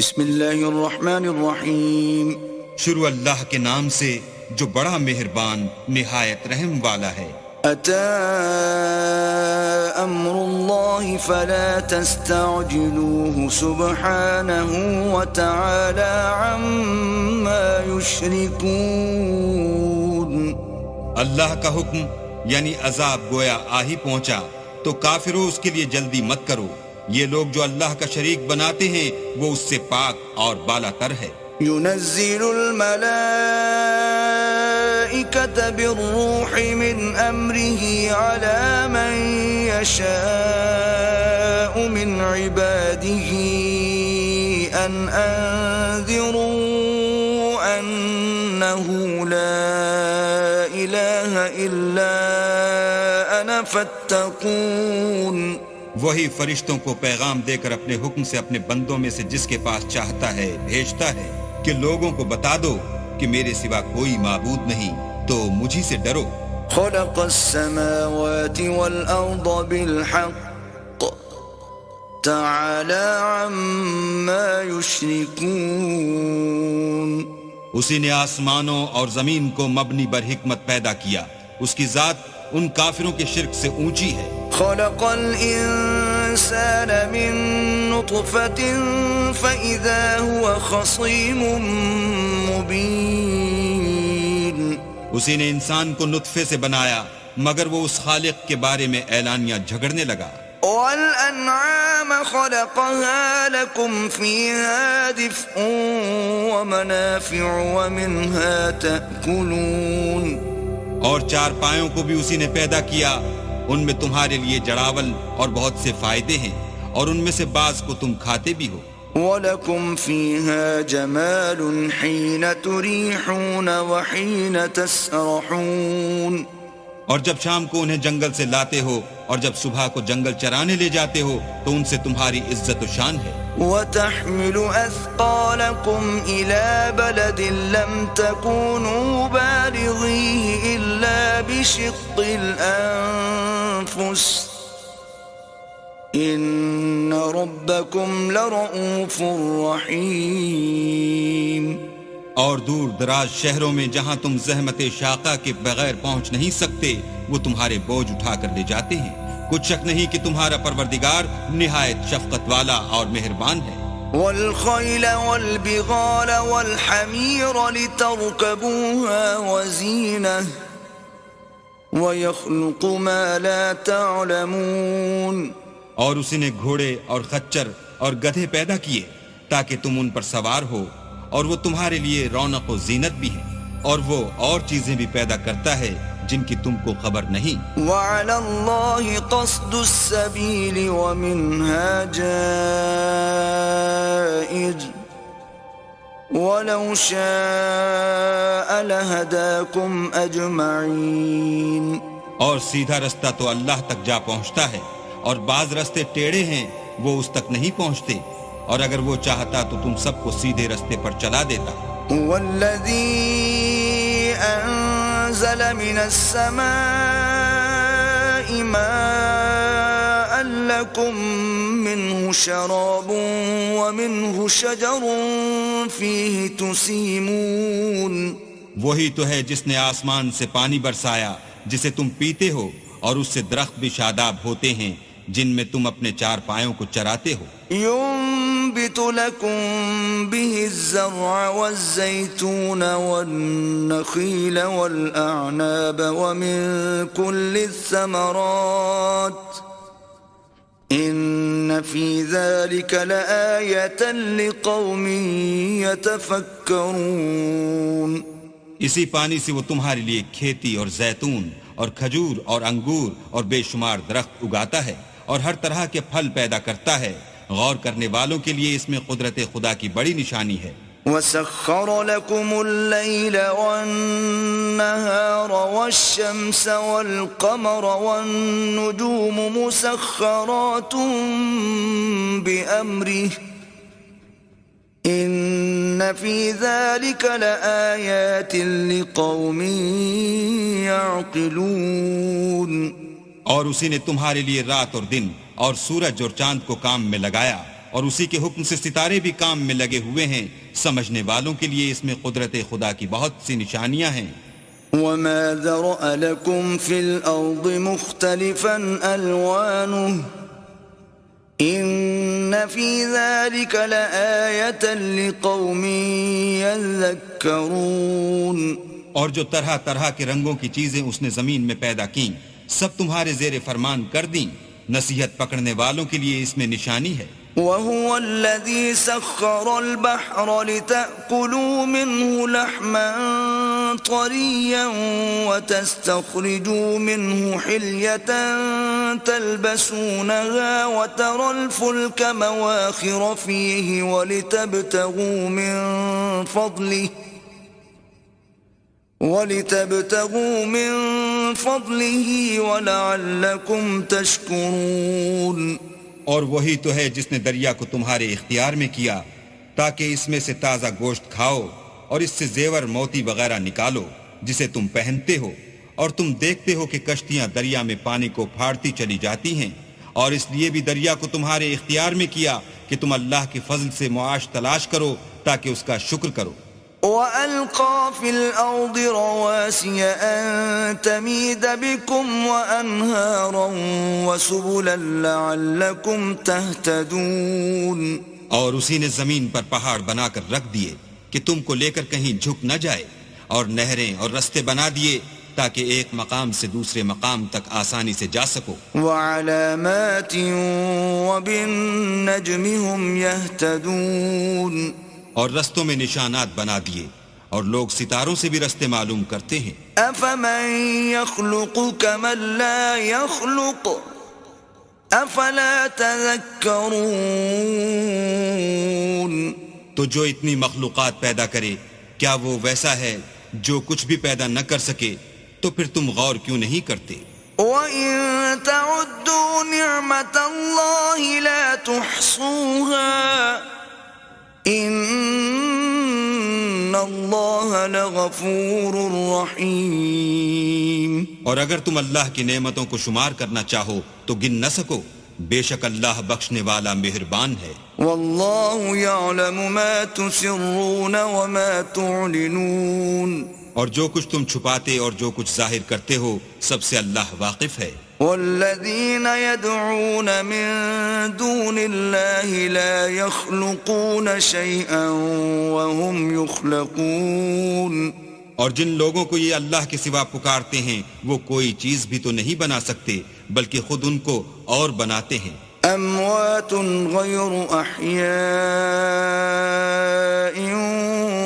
بسم اللہ الرحمن الرحیم. شروع اللہ کے نام سے جو بڑا مہربان نہایت رحم والا ہے. اتی امر اللہ فلا تستعجلوه سبحانہ وتعالی عما یشرکون. اللہ کا حکم یعنی عذاب گویا آ ہی پہنچا تو کافروں اس کے لیے جلدی مت کرو. یہ لوگ جو اللہ کا شریک بناتے ہیں وہ اس سے پاک اور بالا تر ہے. ينزل الملائكة بالروح من أمره على من يشاء من عباده أن أنذروا أنه لا إله إلا أنا فاتقون. وہی فرشتوں کو پیغام دے کر اپنے حکم سے اپنے بندوں میں سے جس کے پاس چاہتا ہے بھیجتا ہے کہ لوگوں کو بتا دو کہ میرے سوا کوئی معبود نہیں تو مجھی سے ڈرو. خلق السماوات والأرض بالحق تعالى عما يشركون. اسی نے آسمانوں اور زمین کو مبنی بر حکمت پیدا کیا. اس کی ذات ان کافروں کے شرک سے اونچی ہے. خلق الانسان من نطفة فإذا هو خصيم مبين. اسی نے انسان کو نطفے سے بنایا مگر وہ اس خالق کے بارے میں اعلانیہ جھگڑنے لگا. والأنعام خلقها لكم فيها دفء ومنافع ومنها تأكلون. اور چار پایوں کو بھی اسی نے پیدا کیا. ان میں تمہارے لیے جڑاول اور بہت سے فائدے ہیں اور ان میں سے بعض کو تم کھاتے بھی ہو. وَلَكُمْ فِيهَا جَمَالٌ حِينَ تُرِيحُونَ وَحِينَ تَسْرَحُونَ. اور جب شام کو انہیں جنگل سے لاتے ہو اور جب صبح کو جنگل چرانے لے جاتے ہو تو ان سے تمہاری عزت و شان ہے. وَتَحْمِلُ أَثْقَالَكُمْ إِلَى بَلَدٍ لَمْ تَكُونُوا بَالِغِيهِ إِلَّا بِشِقِّ الْأَنفُسِ إِنَّ رَبَّكُمْ لَرَءُوفٌ رَحِيمٌ. اور دور دراز شہروں میں جہاں تم زحمت شاقہ کے بغیر پہنچ نہیں سکتے وہ تمہارے بوجھ اٹھا کر لے جاتے ہیں. کچھ شک نہیں کہ تمہارا پروردگار نہایت شفقت والا اور مہربان ہے. وَالْخَيْلَ وَالْبِغَالَ وَالْحَمِيرَ لِتَرْكَبُوهَا وَزِينَةً وَيَخْلُقُ مَا لَا تَعْلَمُونَ. اور اسی نے گھوڑے اور خچر اور گدھے پیدا کیے تاکہ تم ان پر سوار ہو اور وہ تمہارے لیے رونق و زینت بھی ہے. اور وہ اور چیزیں بھی پیدا کرتا ہے جن کی تم کو خبر نہیں. وَعَلَى اللَّهِ قَصْدُ السَّبِيلِ وَمِنْهَا جَائِرٌ وَلَوْ شَاءَ لَهَدَاكُمْ أَجْمَعِينَ. اور سیدھا رستہ تو اللہ تک جا پہنچتا ہے اور بعض رستے ٹیڑھے ہیں وہ اس تک نہیں پہنچتے اور اگر وہ چاہتا تو تم سب کو سیدھے رستے پر چلا دیتا. وَالَّذِي أَنزَلَ مِنَ السَّمَاءِ مَاءً لَكُم مِّنْهُ شَرَابٌ وَمِنْهُ شَجَرٌ فِيهِ تُسِيمُونَ. وہی تو ہے جس نے آسمان سے پانی برسایا جسے تم پیتے ہو اور اس سے درخت بھی شاداب ہوتے ہیں جن میں تم اپنے چار پایوں کو چراتے ہو. ينبت لكم به الزرع والزيتون والنخيل والأعناب ومن كل الثمرات إن في ذلك لآية لقوم يتفكرون. اسی پانی سے وہ تمہارے لیے کھیتی اور زیتون اور کھجور اور انگور اور بے شمار درخت اگاتا ہے اور ہر طرح کے پھل پیدا کرتا ہے. غور کرنے والوں کے لیے اس میں قدرت خدا کی بڑی نشانی ہے. وَسَخَّرَ لَكُمُ اللَّيْلَ وَالنَّهَارَ وَالشَّمْسَ وَالْقَمَرَ وَالنُّجُومُ مُسَخَّرَاتٌ بِأَمْرِهِ إِنَّ فِي ذَلِكَ لَآيَاتٍ لِقَوْمٍ يَعْقِلُونَ. اور اسی نے تمہارے لیے رات اور دن اور سورج اور چاند کو کام میں لگایا اور اسی کے حکم سے ستارے بھی کام میں لگے ہوئے ہیں. سمجھنے والوں کے لیے اس میں قدرت خدا کی بہت سی نشانیاں ہیں. وما ذرأ لكم في الأرض مختلفا ألوانه إن في ذلك لآية لقوم يذكرون. اور جو طرح طرح کے رنگوں کی چیزیں اس نے زمین میں پیدا کیں سب تمہارے زیر فرمان کر دیں. نصیحت پکڑنے والوں کے لیے اس میں نشانی ہے. وهو الذي سخر البحر لتأكلوا منه لحما طريا وتستخرجوا منه حلية تلبسونها وترى الفلك مواخر فيه ولتبتغوا من فضله ولعلكم تشكرون. اور وہی تو ہے جس نے دریا کو تمہارے اختیار میں کیا تاکہ اس میں سے تازہ گوشت کھاؤ اور اس سے زیور موتی وغیرہ نکالو جسے تم پہنتے ہو. اور تم دیکھتے ہو کہ کشتیاں دریا میں پانی کو پھاڑتی چلی جاتی ہیں. اور اس لیے بھی دریا کو تمہارے اختیار میں کیا کہ تم اللہ کے فضل سے معاش تلاش کرو تاکہ اس کا شکر کرو. وَأَلْقَى فِي الْأَرْضِ رَوَاسِيَ أَن تَمِيدَ بِكُمْ وَأَنْهَارًا وَسُبُلًا لَعَلَّكُمْ تَهْتَدُونَ. اور اسی نے زمین پر پہاڑ بنا کر رکھ دیے کہ تم کو لے کر کہیں جھک نہ جائے, اور نہریں اور رستے بنا دیے تاکہ ایک مقام سے دوسرے مقام تک آسانی سے جا سکو. وَعَلَامَاتٍ وَبِالنَّجْمِ هُمْ يَهْتَدُونَ. اور رستوں میں نشانات بنا دیے اور لوگ ستاروں سے بھی رستے معلوم کرتے ہیں. أَفَمَن يَخْلُقُ كَمَن لَّا يَخْلُقُ أَفَلَا تَذَكَّرُونَ. تو جو اتنی مخلوقات پیدا کرے کیا وہ ویسا ہے جو کچھ بھی پیدا نہ کر سکے؟ تو پھر تم غور کیوں نہیں کرتے؟ وَإِن تَعُدُّوا نِعْمَةَ اللَّهِ لَا تُحْصُوهَا إِنَّ اللَّهَ لَغَفُورٌ رَحِيمٌ. اور اگر تم اللہ کی نعمتوں کو شمار کرنا چاہو تو گن نہ سکو, بے شک اللہ بخشنے والا مہربان ہے. وَاللَّهُ يَعْلَمُ مَا تُسِرُّونَ وَمَا تُعْلِنُونَ. اور جو کچھ تم چھپاتے اور جو کچھ ظاہر کرتے ہو سب سے اللہ واقف ہے. وَالَّذِينَ يَدْعُونَ مِن دُونِ اللَّهِ لَا يَخْلُقُونَ شَيْئًا وَهُمْ يُخْلَقُونَ. اور جن لوگوں کو یہ اللہ کے سوا پکارتے ہیں وہ کوئی چیز بھی تو نہیں بنا سکتے بلکہ خود ان کو اور بناتے ہیں. أَمْوَاتٌ غَيْرُ أَحْيَاءٍ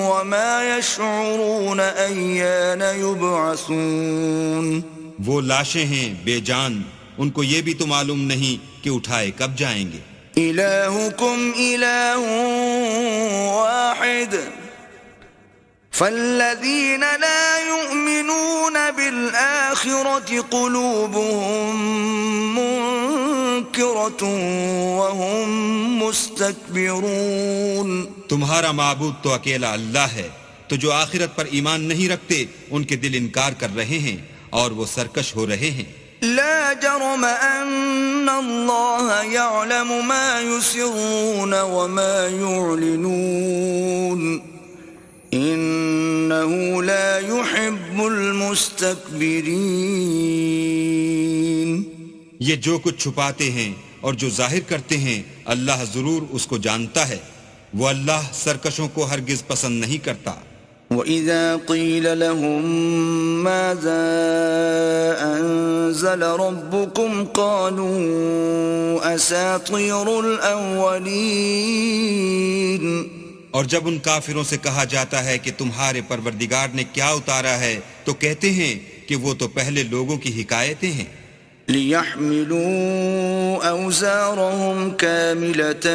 وَمَا يَشْعُرُونَ أَيَّانَ يُبْعَثُونَ. وہ لاشیں ہیں بے جان, ان کو یہ بھی تو معلوم نہیں کہ اٹھائے کب جائیں گے. إِلَٰهُكُمْ إِلَٰهٌ وَاحِدٌ فَالَّذِينَ لَا يُؤْمِنُونَ بِالْآخِرَةِ قُلُوبُهُم مُّنكِرَةٌ وَهُم مُّسْتَكْبِرُونَ. تمہارا معبود تو اکیلا اللہ ہے, تو جو آخرت پر ایمان نہیں رکھتے ان کے دل انکار کر رہے ہیں اور وہ سرکش ہو رہے ہیں. لا جرم أن الله يعلم ما يسرون وما يعلنون إنه لا يحب المستكبرين. یہ جو کچھ چھپاتے ہیں اور جو ظاہر کرتے ہیں اللہ ضرور اس کو جانتا ہے, وہ اللہ سرکشوں کو ہرگز پسند نہیں کرتا. وَإِذَا قِيلَ لَهُم مَّاذَا أَنزَلَ رَبُّكُمْ قَالُوا أَسَاطِيرُ الْأَوَّلِينَ. اور جب ان کافروں سے کہا جاتا ہے کہ تمہارے پروردگار نے کیا اتارا ہے تو کہتے ہیں کہ وہ تو پہلے لوگوں کی حکایتیں ہیں. لِيَحْمِلُوا أَوْزَارَهُمْ كَامِلَةً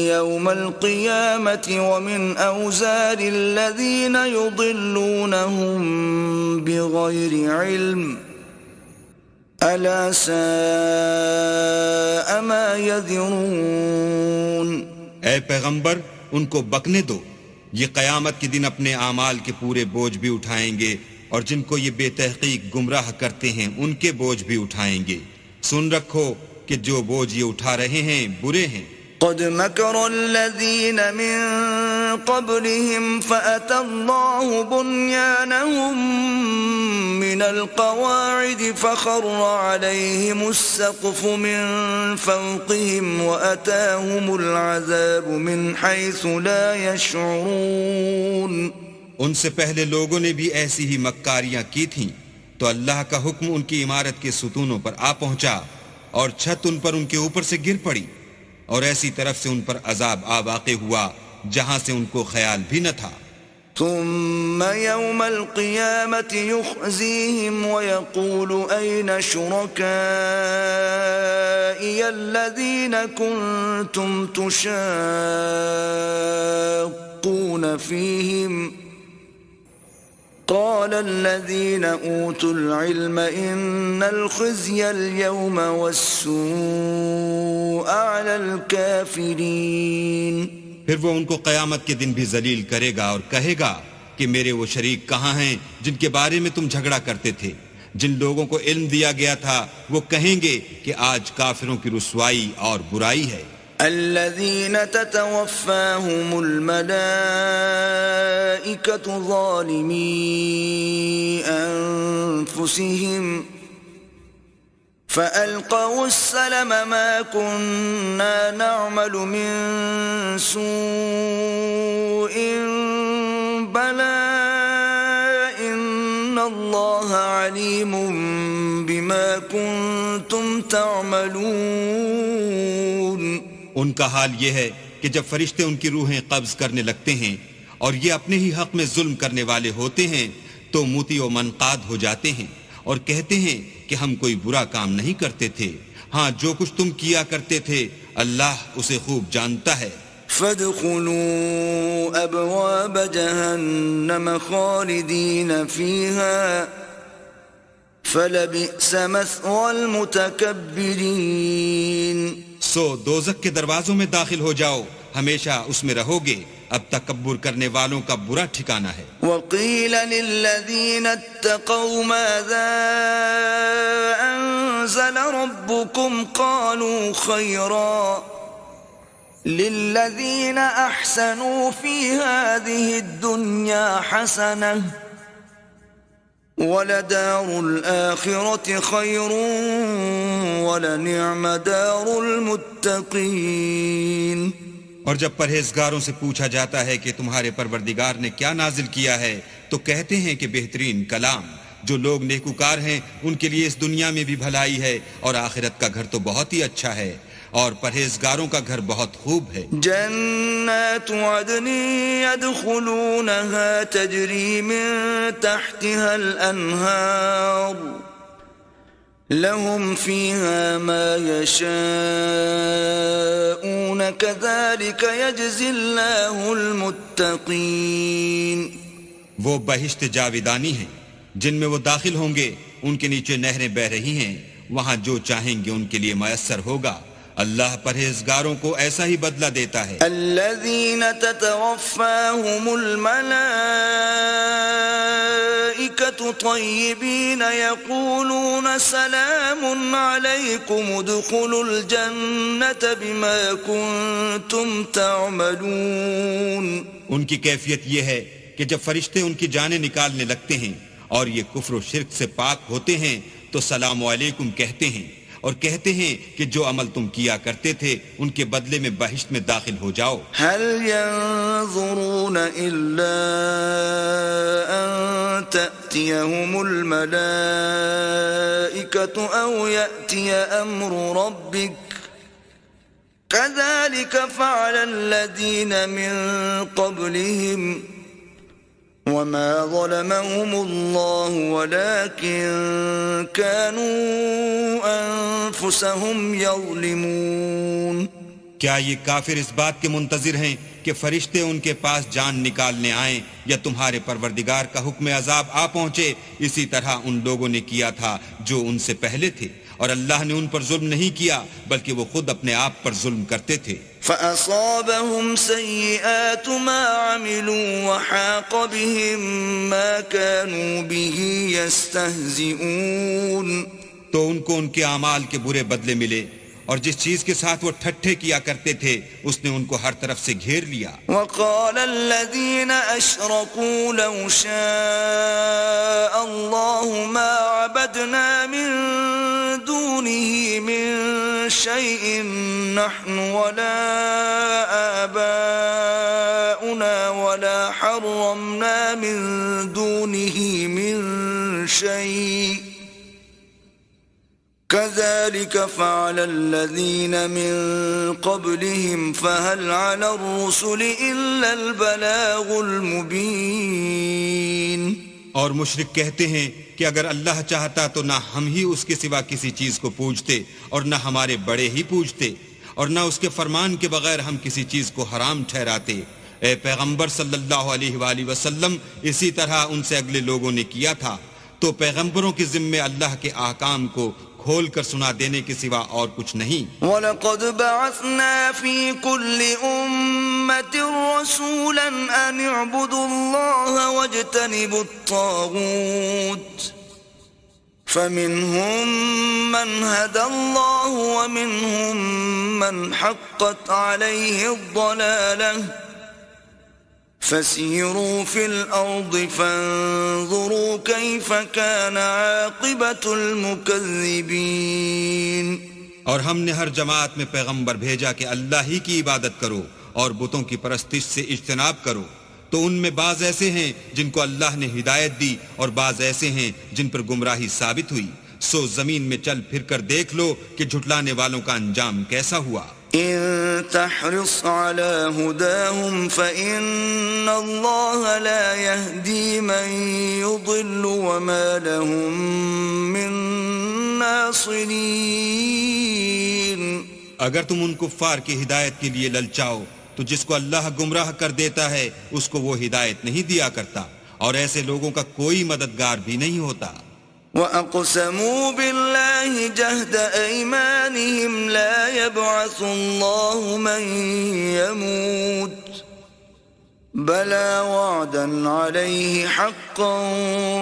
يَوْمَ الْقِيَامَةِ وَمِنْ أَوْزَارِ الَّذِينَ يُضِلُّونَهُمْ بِغَيْرِ عِلْمٍ أَلَا سَاءَ مَا يَذِرُونَ. اے پیغمبر ان کو بکنے دو, یہ قیامت کے دن اپنے اعمال کے پورے بوجھ بھی اٹھائیں گے اور جن کو یہ بے تحقیق گمراہ کرتے ہیں ان کے بوجھ بھی اٹھائیں گے. سن رکھو کہ جو بوجھ یہ اٹھا رہے ہیں برے ہیں, قد مكر الذين من قبلهم فأتى الله بنيانهم من القواعد فخر عليهم السقف من فوقهم وأتاهم العذاب من حيث لا يشعرون. ان سے پہلے لوگوں نے بھی ایسی ہی مکاریاں کی تھیں تو اللہ کا حکم ان کی عمارت کے ستونوں پر آ پہنچا اور چھت ان پر ان کے اوپر سے گر پڑی اور ایسی طرف سے ان پر عذاب آ واقع ہوا جہاں سے ان کو خیال بھی نہ تھا. ثم يوم القيامة يخزيهم ويقول أين شركائي الذين كنتم تشاقون فيهم قال الذين أوتوا العلم إن الخزي اليوم والسوء على الكافرين. پھر وہ ان کو قیامت کے دن بھی ذلیل کرے گا اور کہے گا کہ میرے وہ شریک کہاں ہیں جن کے بارے میں تم جھگڑا کرتے تھے. جن لوگوں کو علم دیا گیا تھا وہ کہیں گے کہ آج کافروں کی رسوائی اور برائی ہے. الذين تتوفاهم الملائكة ظالمي أنفسهم فألقوا السلم ما كنا نعمل من سوء بلى إن الله عليم بما كنتم تعملون. ان کا حال یہ ہے کہ جب فرشتے ان کی روحیں قبض کرنے لگتے ہیں اور یہ اپنے ہی حق میں ظلم کرنے والے ہوتے ہیں تو موتی و منقاد ہو جاتے ہیں اور کہتے ہیں کہ ہم کوئی برا کام نہیں کرتے تھے. ہاں جو کچھ تم کیا کرتے تھے اللہ اسے خوب جانتا ہے. فادخلوا ابواب جہنم خالدین فیہا فلبئس مثوى المتکبرین. سو دوزخ کے دروازوں میں داخل ہو جاؤ ہمیشہ اس میں رہو گے اب تکبر کرنے والوں کا برا ٹھکانہ ہے. وقیل للذین اتقوا ماذا انزل ربکم قالوا خیرا للذین احسنوا فی هذه الدنیا حسنة وَلَدَارُ الْآخِرَةِ خَيْرٌ وَلَنِعْمَ دَارُ الْمُتَّقِينَ. اور جب پرہیزگاروں سے پوچھا جاتا ہے کہ تمہارے پروردگار نے کیا نازل کیا ہے تو کہتے ہیں کہ بہترین کلام. جو لوگ نیکوکار ہیں ان کے لیے اس دنیا میں بھی بھلائی ہے اور آخرت کا گھر تو بہت ہی اچھا ہے اور پرہیزگاروں کا گھر بہت خوب ہے. جنات عدن يدخلونها تجری من تحتها الانہار لهم فيها ما يشاءون كذلك يجزي الله المتقين. وہ بہشت جاویدانی ہیں جن میں وہ داخل ہوں گے ان کے نیچے نہریں بہ رہی ہیں وہاں جو چاہیں گے ان کے لیے میسر ہوگا. اللہ پرہیزگاروں کو ایسا ہی بدلہ دیتا ہے. الذین تتوفاهم الملائکۃ طیبین یقولون سلام علیکم ادخلوا الجنۃ بما کنتم تعملون. ان کی کیفیت یہ ہے کہ جب فرشتے ان کی جانیں نکالنے لگتے ہیں اور یہ کفر و شرک سے پاک ہوتے ہیں تو سلام علیکم کہتے ہیں اور کہتے ہیں کہ جو عمل تم کیا کرتے تھے ان کے بدلے میں بہشت میں داخل ہو جاؤ. هل ينظرون الا ان تأتيهم الملائكة او يأتي امر ربك كذلك فعل الذين من قبلهم وما ظلمهم الله ولكن كانوا أنفسهم يظلمون. کیا یہ کافر اس بات کے منتظر ہیں کہ فرشتے ان کے پاس جان نکالنے آئیں یا تمہارے پروردگار کا حکم عذاب آ پہنچے؟ اسی طرح ان لوگوں نے کیا تھا جو ان سے پہلے تھے اور اللہ نے ان پر ظلم نہیں کیا بلکہ وہ خود اپنے آپ پر ظلم کرتے تھے. فَأَصَابَهُمْ سَيِّئَاتُ مَا عَمِلُوا وَحَاقَ بِهِمْ مَا كَانُوا بِهِ يَسْتَهْزِئُونَ. تو ان کو ان کے اعمال کے برے بدلے ملے اور جس چیز کے ساتھ وہ ٹھٹھے کیا کرتے تھے اس نے ان کو ہر طرف سے گھیر لیا. وقال الذين أشركوا لو شاء الله ما عبدنا من دونه من شيء نحن ولا آباؤنا ولا حرمنا من دونه من شيء كذلك فعل الذين من قبلهم فهل على الرسل إلا البلاغ المبين. اور مشرک کہتے ہیں کہ اگر اللہ چاہتا تو نہ ہم ہی اس کے سوا کسی چیز کو پوجتے اور نہ ہمارے بڑے ہی پوجتے اور نہ اس کے فرمان کے بغیر ہم کسی چیز کو حرام ٹھہراتے. اے پیغمبر صلی اللہ علیہ وآلہ وسلم اسی طرح ان سے اگلے لوگوں نے کیا تھا. تو پیغمبروں کے ذمے اللہ کے احکام کو کھول کر سنا دینے کے سوا اور کچھ نہیں. وَلَقَدْ بَعَثْنَا فِي كُلِّ أُمَّةٍ رَسُولًا أَنِ اعْبُدُوا اللَّهَ وَاجْتَنِبُوا الطَّاغُوتَ فَمِنْهُمْ مَنْ هَدَى اللَّهُ وَمِنْهُمْ مَنْ حَقَّتْ عَلَيْهِ الضَّلَالَةُ فسيروا في الأرض فانظروا كيف كان عاقبة المكذبين. اور ہم نے ہر جماعت میں پیغمبر بھیجا کہ اللہ ہی کی عبادت کرو اور بتوں کی پرستش سے اجتناب کرو. تو ان میں بعض ایسے ہیں جن کو اللہ نے ہدایت دی اور بعض ایسے ہیں جن پر گمراہی ثابت ہوئی. سو زمین میں چل پھر کر دیکھ لو کہ جھٹلانے والوں کا انجام کیسا ہوا. إن تحرص على هداهم فإن الله لا يهدي من يضل وما لهم من ناصرين. اگر تم ان کفار کی ہدایت کے لیے للچاؤ تو جس کو اللہ گمراہ کر دیتا ہے اس کو وہ ہدایت نہیں دیا کرتا اور ایسے لوگوں کا کوئی مددگار بھی نہیں ہوتا. وَأَقْسَمُوا بِاللَّهِ جَهْدَ أَيْمَانِهِمْ لَا يَبْعَثُ اللَّهُ مَن يَمُوتُ بَلَى وَعْدًا عَلَيْهِ حَقًّا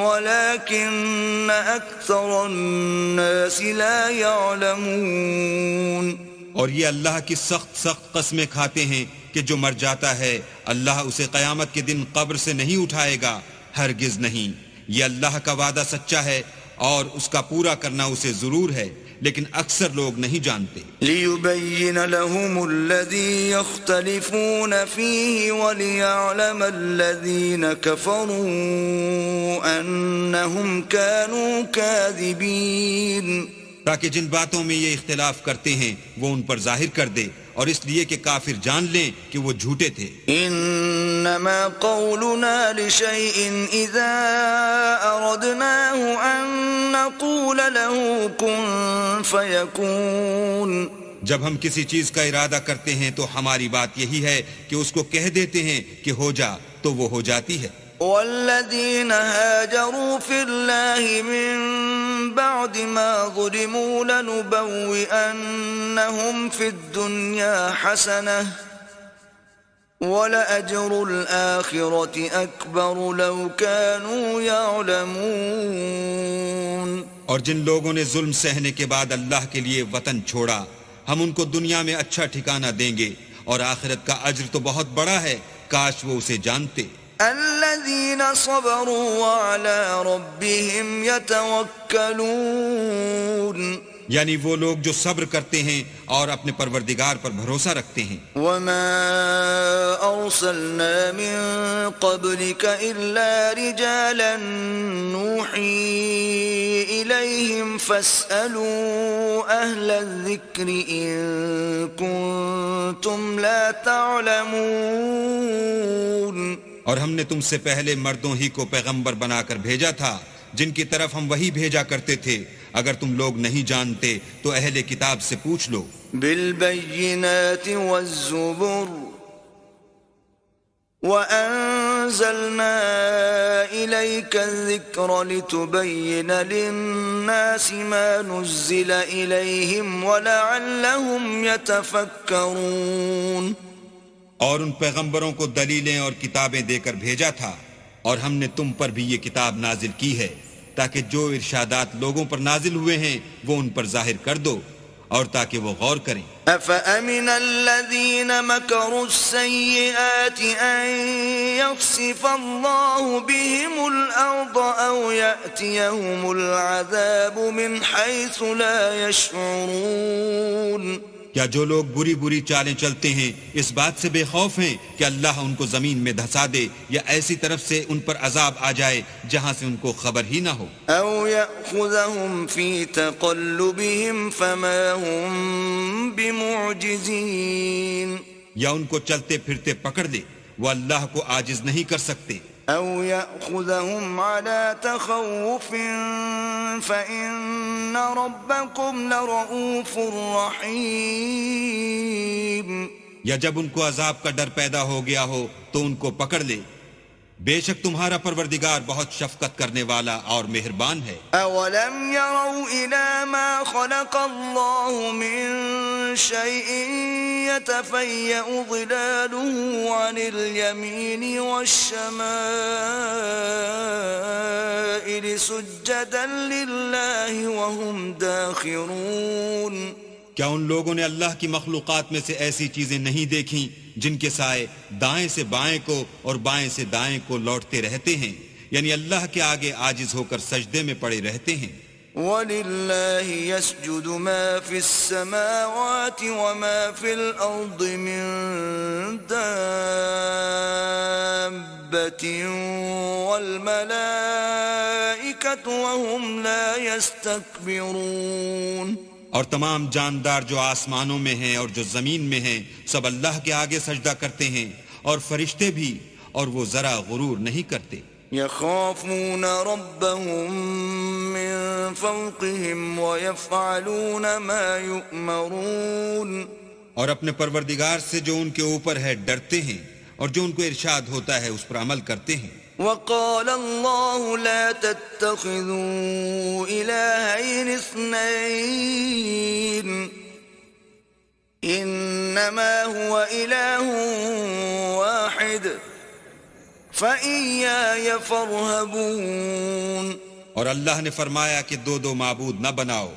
وَلَكِنَّ أَكْثَرَ النَّاسِ لَا يَعْلَمُونَ. اور یہ اللہ کی سخت قسمیں کھاتے ہیں کہ جو مر جاتا ہے اللہ اسے قیامت کے دن قبر سے نہیں اٹھائے گا. ہرگز نہیں. یہ اللہ کا وعدہ سچا ہے اور اس کا پورا کرنا اسے ضرور ہے لیکن اکثر لوگ نہیں جانتے. لِيُبَيِّنَ لَهُمُ الَّذِي يَخْتَلِفُونَ فِيهِ وَلِيَعْلَمَ الَّذِينَ كَفَرُوا أَنَّهُمْ كَانُوا كَاذِبِينَ. تاکہ جن باتوں میں یہ اختلاف کرتے ہیں وہ ان پر ظاہر کر دے اور اس لیے کہ کافر جان لیں کہ وہ جھوٹے تھے. انما قولنا لشيء اذا اردناه ان نقول له كن فيكون. جب ہم کسی چیز کا ارادہ کرتے ہیں تو ہماری بات یہی ہے کہ اس کو کہہ دیتے ہیں کہ ہو جا تو وہ ہو جاتی ہے. والذين هاجروا في الله من بعد ما ظلموا لنبوئنهم في الدنيا حسنة ولأجر الآخرة أكبر لو كانوا يعلمون. اور جن لوگوں نے ظلم سہنے کے بعد اللہ کے لیے وطن چھوڑا ہم ان کو دنیا میں اچھا ٹھکانہ دیں گے اور آخرت کا اجر تو بہت بڑا ہے کاش وہ اسے جانتے. الذين صبروا وعلى ربهم يتوكلون. یعنی وہ لوگ جو صبر کرتے ہیں اور اپنے پروردگار پر بھروسہ رکھتے ہیں. وما أرسلنا من قبلك إلا رجالا نوحي إليهم فاسألوا أهل الذكر إن كنتم لا تعلمون. اور ہم نے تم سے پہلے مردوں ہی کو پیغمبر بنا کر بھیجا تھا جن کی طرف ہم وہی بھیجا کرتے تھے. اگر تم لوگ نہیں جانتے تو اہل کتاب سے پوچھ لو. بالبينات والزبر وأنزلنا إليك الذكر لتبين للناس ما نزل إليهم ولعلهم يتفكرون. اور ان پیغمبروں کو دلیلیں اور کتابیں دے کر بھیجا تھا اور ہم نے تم پر بھی یہ کتاب نازل کی ہے تاکہ جو ارشادات لوگوں پر نازل ہوئے ہیں وہ ان پر ظاہر کر دو اور تاکہ وہ غور کریں. أفأمن الذين مكروا السيئات أن يخسف الله بهم الأرض أو يأتيهم العذاب من حيث لا يشعرون. کیا جو لوگ بری بری چالیں چلتے ہیں اس بات سے بے خوف ہیں کہ اللہ ان کو زمین میں دھسا دے یا ایسی طرف سے ان پر عذاب آ جائے جہاں سے ان کو خبر ہی نہ ہو؟ أو يأخذهم في تقلبهم فما هم بمعجزين. یا ان کو چلتے پھرتے پکڑ لے، وہ اللہ کو عاجز نہیں کر سکتے. أو يأخذهم على تخوف فإن ربكم لرؤوف رحيم. یا جب ان کو عذاب کا ڈر پیدا ہو گیا ہو تو ان کو پکڑ لے، بے شک تمہارا پروردگار بہت شفقت کرنے والا اور مہربان ہے. أولم يروا إلى ما خلق الله من شيء يتفيأ ظلاله عن اليمين والشمائل سجدا لله وهم داخرون. کیا ان لوگوں نے اللہ کی مخلوقات میں سے ایسی چیزیں نہیں دیکھیں جن کے سائے دائیں سے بائیں کو اور بائیں سے دائیں کو لوٹتے رہتے ہیں، یعنی اللہ کے آگے عاجز ہو کر سجدے میں پڑے رہتے ہیں. وَلِلَّهِ يَسْجُدُ مَا فِي السَّمَاوَاتِ وَمَا فِي الْأَرْضِ مِن دَابَّةٍ وَالْمَلَائِكَةُ وَهُمْ لَا يَسْتَكْبِرُونَ. اور تمام جاندار جو آسمانوں میں ہیں اور جو زمین میں ہیں سب اللہ کے آگے سجدہ کرتے ہیں، اور فرشتے بھی، اور وہ ذرا غرور نہیں کرتے. يخافون ربهم من فوقهم ويفعلون ما يؤمرون. اور اپنے پروردگار سے جو ان کے اوپر ہے ڈرتے ہیں، اور جو ان کو ارشاد ہوتا ہے اس پر عمل کرتے ہیں. وقال الله لا تتخذوا إلهين اثنين إنما هو إله واحد فإياي فارهبون. اور اللہ نے فرمایا کہ دو دو معبود نہ بناؤ،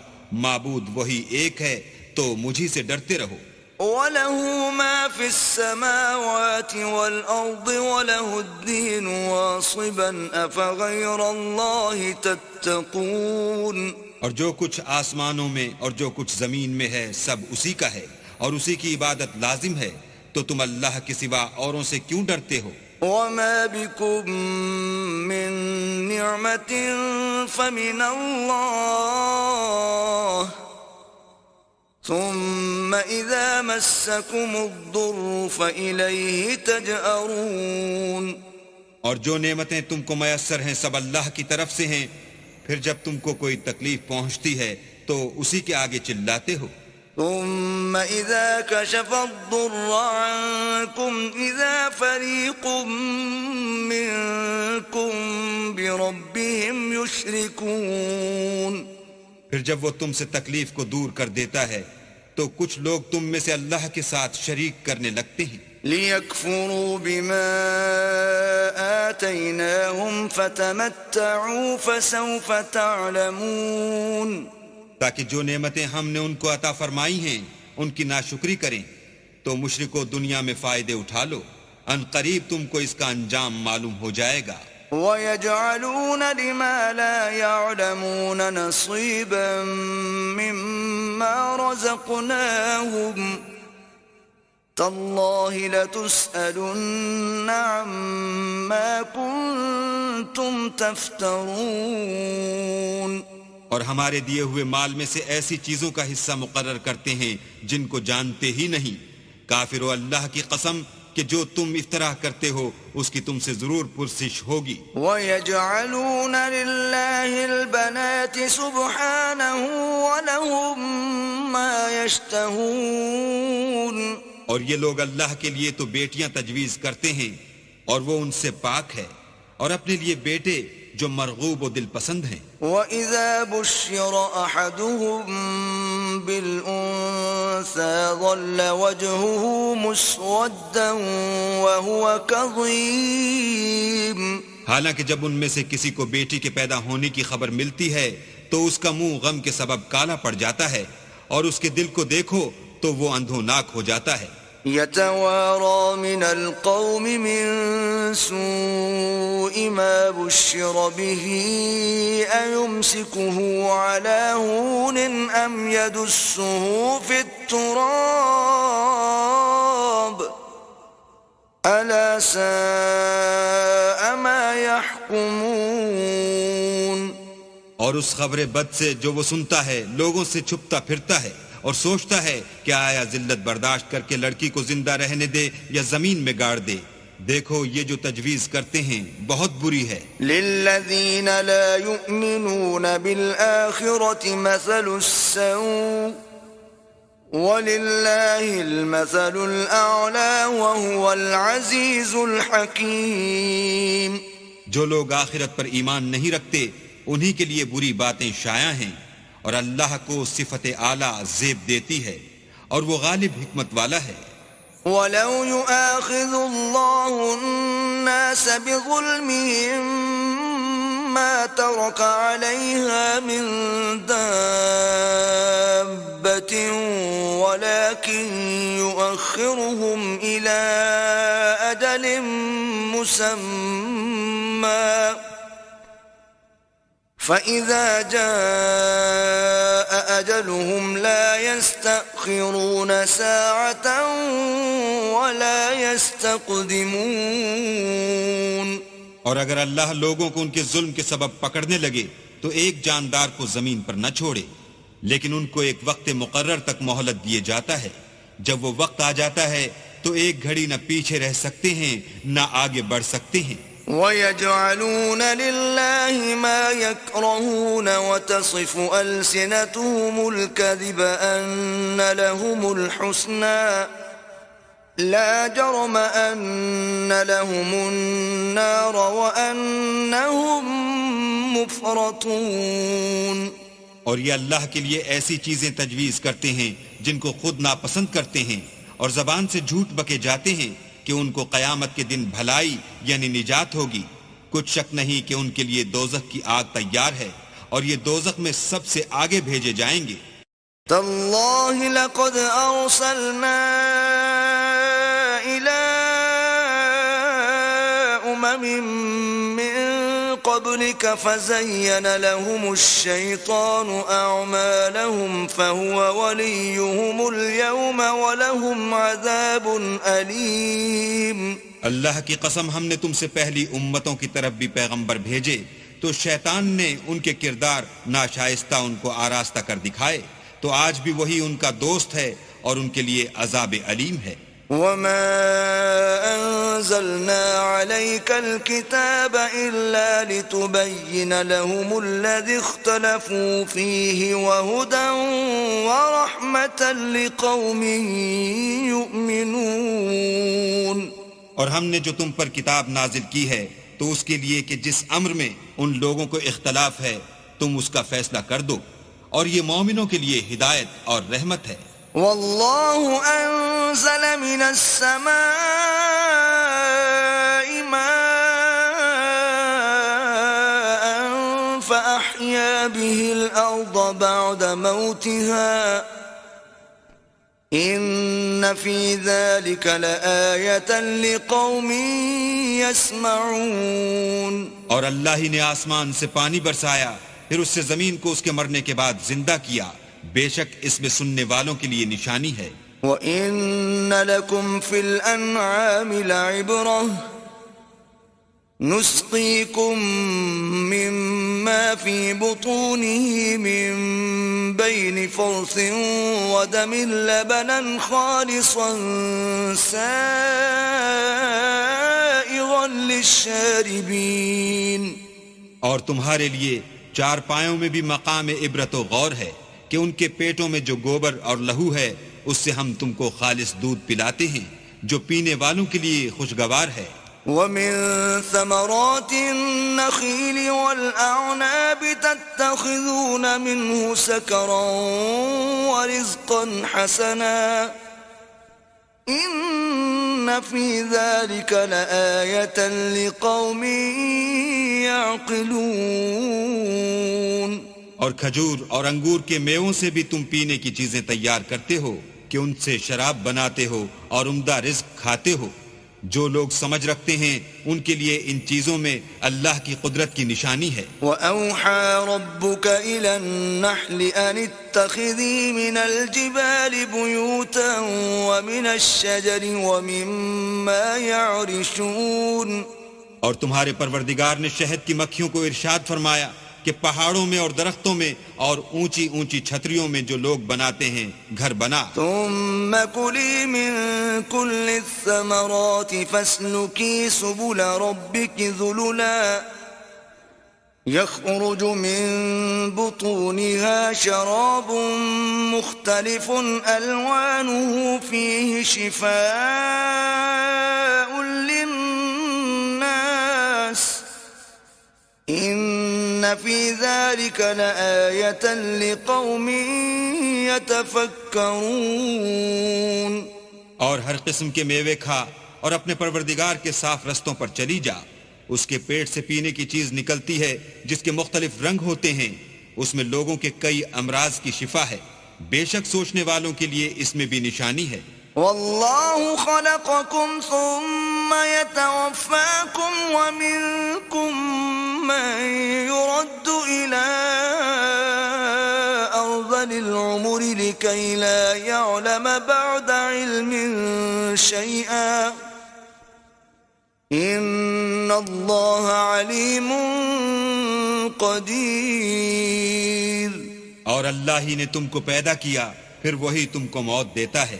معبود وہی ایک ہے تو مجھی سے ڈرتے رہو. وَلَهُ مَا فِي السَّمَاوَاتِ وَالْأَرْضِ وَلَهُ الدِّينُ وَاصِبًا أَفَغَيْرَ اللَّهِ تَتَّقُونَ. اور جو کچھ آسمانوں میں اور جو کچھ زمین میں ہے سب اسی کا ہے، اور اسی کی عبادت لازم ہے، تو تم اللہ کے سوا اوروں سے کیوں ڈرتے ہو؟ وَمَا بِكُم مِّن نِّعْمَةٍ فَمِنَ اللَّهِ ثم اذا مسكم الضر فإليه تجأرون. اور جو نعمتیں تم کو میسر ہیں سب اللہ کی طرف سے ہیں، پھر جب تم کو کوئی تکلیف پہنچتی ہے تو اسی کے آگے چلاتے ہو. ثم اذا كشف الضر عنكم اذا فريق منكم بربهم يشركون. پھر جب وہ تم سے تکلیف کو دور کر دیتا ہے تو کچھ لوگ تم میں سے اللہ کے ساتھ شریک کرنے لگتے ہیں. لِيَكْفُرُوا بِمَا آتَيْنَاهُمْ فَتَمَتَّعُوا فَسَوْفَ تَعْلَمُونَ. تاکہ جو نعمتیں ہم نے ان کو عطا فرمائی ہیں ان کی ناشکری کریں تو مشرکو دنیا میں فائدے اٹھا لو، ان قریب تم کو اس کا انجام معلوم ہو جائے گا. وَيَجْعَلُونَ لِمَا لَا يَعْلَمُونَ نَصِيبًا مِّمَّا رَزَقْنَاهُمْ تَاللَّهِ لَتُسْأَلُنَّ عَمَّا كُنتُمْ تَفْتَرُونَ. اور ہمارے دیے ہوئے مال میں سے ایسی چیزوں کا حصہ مقرر کرتے ہیں جن کو جانتے ہی نہیں. کافرو اللہ کی قسم کہ جو تم افتراء کرتے ہو اس کی تم سے ضرور پرسش ہوگی. وَيَجْعَلُونَ لِلَّهِ الْبَنَاتِ سُبْحَانَهُ وَلَهُم مَّا يَشْتَهُونَ. اور یہ لوگ اللہ کے لیے تو بیٹیاں تجویز کرتے ہیں اور وہ ان سے پاک ہے، اور اپنے لیے بیٹے جو مرغوب و دل پسند ہیں. وَإِذَا بُشِّرَ أَحَدُهُم بِالْأُنثَىٰ ظَلَّ وَجْهُهُ مُسْوَدًّا وَهُوَ كَظِيمٌ. حالانکہ جب ان میں سے کسی کو بیٹی کے پیدا ہونے کی خبر ملتی ہے تو اس کا منہ غم کے سبب کالا پڑ جاتا ہے، اور اس کے دل کو دیکھو تو وہ اندھوناک ہو جاتا ہے. يتوارى من القوم من سوء ما بشر به أيمسكه على هون أم يدسه في التراب ألا ساء ما يحكمون. اور اس خبر بد سے جو وہ سنتا ہے لوگوں سے چھپتا پھرتا ہے اور سوچتا ہے کہ آیا ذلت برداشت کر کے لڑکی کو زندہ رہنے دے یا زمین میں گاڑ دے. دیکھو یہ جو تجویز کرتے ہیں بہت بری ہے. للذین لا یؤمنون بالآخرة مثل السوء وللہ المثل الأعلی وهو العزیز الحکیم. جو لوگ آخرت پر ایمان نہیں رکھتے انہی کے لیے بری باتیں شائع ہیں، اور اللہ کو صفت اعلیٰ زیب دیتی ہے اور وہ غالب حکمت والا ہے. وَلَوْ يُؤَاخِذُ اللَّهُ النَّاسَ بِظُلْمِهِمْ مَا تَرَكَ عَلَيْهَا مِنْ دَابَّةٍ وَلَكِنْ يُؤَخِّرُهُمْ إِلَى أَجَلٍ مُّسَمًّى فَإِذَا جَاءَ أَجَلُهُمْ لَا يَسْتَأْخِرُونَ سَاعَةً وَلَا يَسْتَقْدِمُونَ. اور اگر اللہ لوگوں کو ان کے ظلم کے سبب پکڑنے لگے تو ایک جاندار کو زمین پر نہ چھوڑے، لیکن ان کو ایک وقت مقرر تک مہلت دیے جاتا ہے. جب وہ وقت آ جاتا ہے تو ایک گھڑی نہ پیچھے رہ سکتے ہیں نہ آگے بڑھ سکتے ہیں. وَيَجْعَلُونَ لِلَّهِ مَا يَكْرَهُونَ وَتَصِفُ أَلْسِنَتُهُمُ الْكَذِبَ أَنَّ لَهُمُ الْحُسْنَى لَا جَرَمَ أَنَّ لَهُمُ النَّارَ وَأَنَّهُمْ مُفْرَطُونَ. اور یہ اللہ کے لیے ایسی چیزیں تجویز کرتے ہیں جن کو خود ناپسند کرتے ہیں، اور زبان سے جھوٹ بکے جاتے ہیں کہ ان کو قیامت کے دن بھلائی یعنی نجات ہوگی. کچھ شک نہیں کہ ان کے لیے دوزخ کی آگ تیار ہے، اور یہ دوزخ میں سب سے آگے بھیجے جائیں گے. تاللہ لقد ارسلنا الى من قبلك فزين لهم الشيطان اعمالهم فهو وليهم اليوم ولهم عذاب اليم. اللہ کی قسم ہم نے تم سے پہلی امتوں کی طرف بھی پیغمبر بھیجے تو شیطان نے ان کے کردار ناشائستہ ان کو آراستہ کر دکھائے، تو آج بھی وہی ان کا دوست ہے اور ان کے لیے عذاب علیم ہے. وما أنزلنا عليك الكتاب إلا لتبين لهم الذي اختلفوا فيه وهدى ورحمة لقوم يؤمنون. اور ہم نے جو تم پر کتاب نازل کی ہے تو اس کے لیے کہ جس امر میں ان لوگوں کو اختلاف ہے تم اس کا فیصلہ کر دو، اور یہ مومنوں کے لیے ہدایت اور رحمت ہے. والله أنزل من السماء ماء فأحيا به الأرض بعد موتها إن في ذلك لآية لقوم يسمعون. اور اللہ ہی نے آسمان سے پانی برسایا، پھر اس سے زمین کو اس کے مرنے کے بعد زندہ کیا، بے شک اس میں سننے والوں کے لیے نشانی ہے. وَإِنَّ لَكُمْ فِي الْأَنْعَامِ لَعِبْرَةً نُسْقِيكُم مِّمَّا فِي بُطُونِهِ مِن بَيْنِ فَرْثٍ وَدَمٍ لَبَنًا خَالِصًا سَائِغًا لِلشَّارِبِينَ. اور تمہارے لیے چار پایوں میں بھی مقام عبرت و غور ہے کہ ان کے پیٹوں میں جو گوبر اور لہو ہے اس سے ہم تم کو خالص دودھ پلاتے ہیں جو پینے والوں کے لیے خوشگوار ہے. وَمِن ثَمَرَاتِ النَّخِيلِ وَالْأَعْنَابِ تَتَّخِذُونَ مِنْهُ سَكَرًا وَرِزْقًا حَسَنًا إِنَّ فِي ذَلِكَ لَآيَةً لِقَوْمٍ يَعْقِلُونَ. اور کھجور اور انگور کے میووں سے بھی تم پینے کی چیزیں تیار کرتے ہو کہ ان سے شراب بناتے ہو اور عمدہ رزق کھاتے ہو. جو لوگ سمجھ رکھتے ہیں ان کے لیے ان چیزوں میں اللہ کی قدرت کی نشانی ہے. وَأَوْحَى رَبُّكَ إِلَى النَّحْلِ أَنِ اتَّخِذِي مِنَ الْجِبَالِ بُيُوتًا وَمِنَ الشَّجَرِ وَمِمَّا يَعْرِشُونَ. اور تمہارے پروردگار نے شہد کی مکھیوں کو ارشاد فرمایا کہ پہاڑوں میں اور درختوں میں اور اونچی اونچی چھتریوں میں جو لوگ بناتے ہیں گھر بنا. ثم كلي من كل الثمرات فاسلكي سبل ربك ذللا يخرج من بطونها شراب مختلف ألوانه فيه شفاء للناس إن في ذلك لآية لقوم يتفكرون. اور ہر قسم کے میوے کھا اور اپنے پروردگار کے صاف رستوں پر چلی جا. اس کے پیٹ سے پینے کی چیز نکلتی ہے جس کے مختلف رنگ ہوتے ہیں. اس میں لوگوں کے کئی امراض کی شفا ہے. بے شک سوچنے والوں کے لیے اس میں بھی نشانی ہے. والله خلقكم ثم يتوفاكم ومنكم من يرد إلى أرذل العمر لكي لا يعلم بعد علم شيئا إن الله عليم قدير. اور اللہ ہی نے تم کو پیدا کیا پھر وہی تم کو موت دیتا ہے.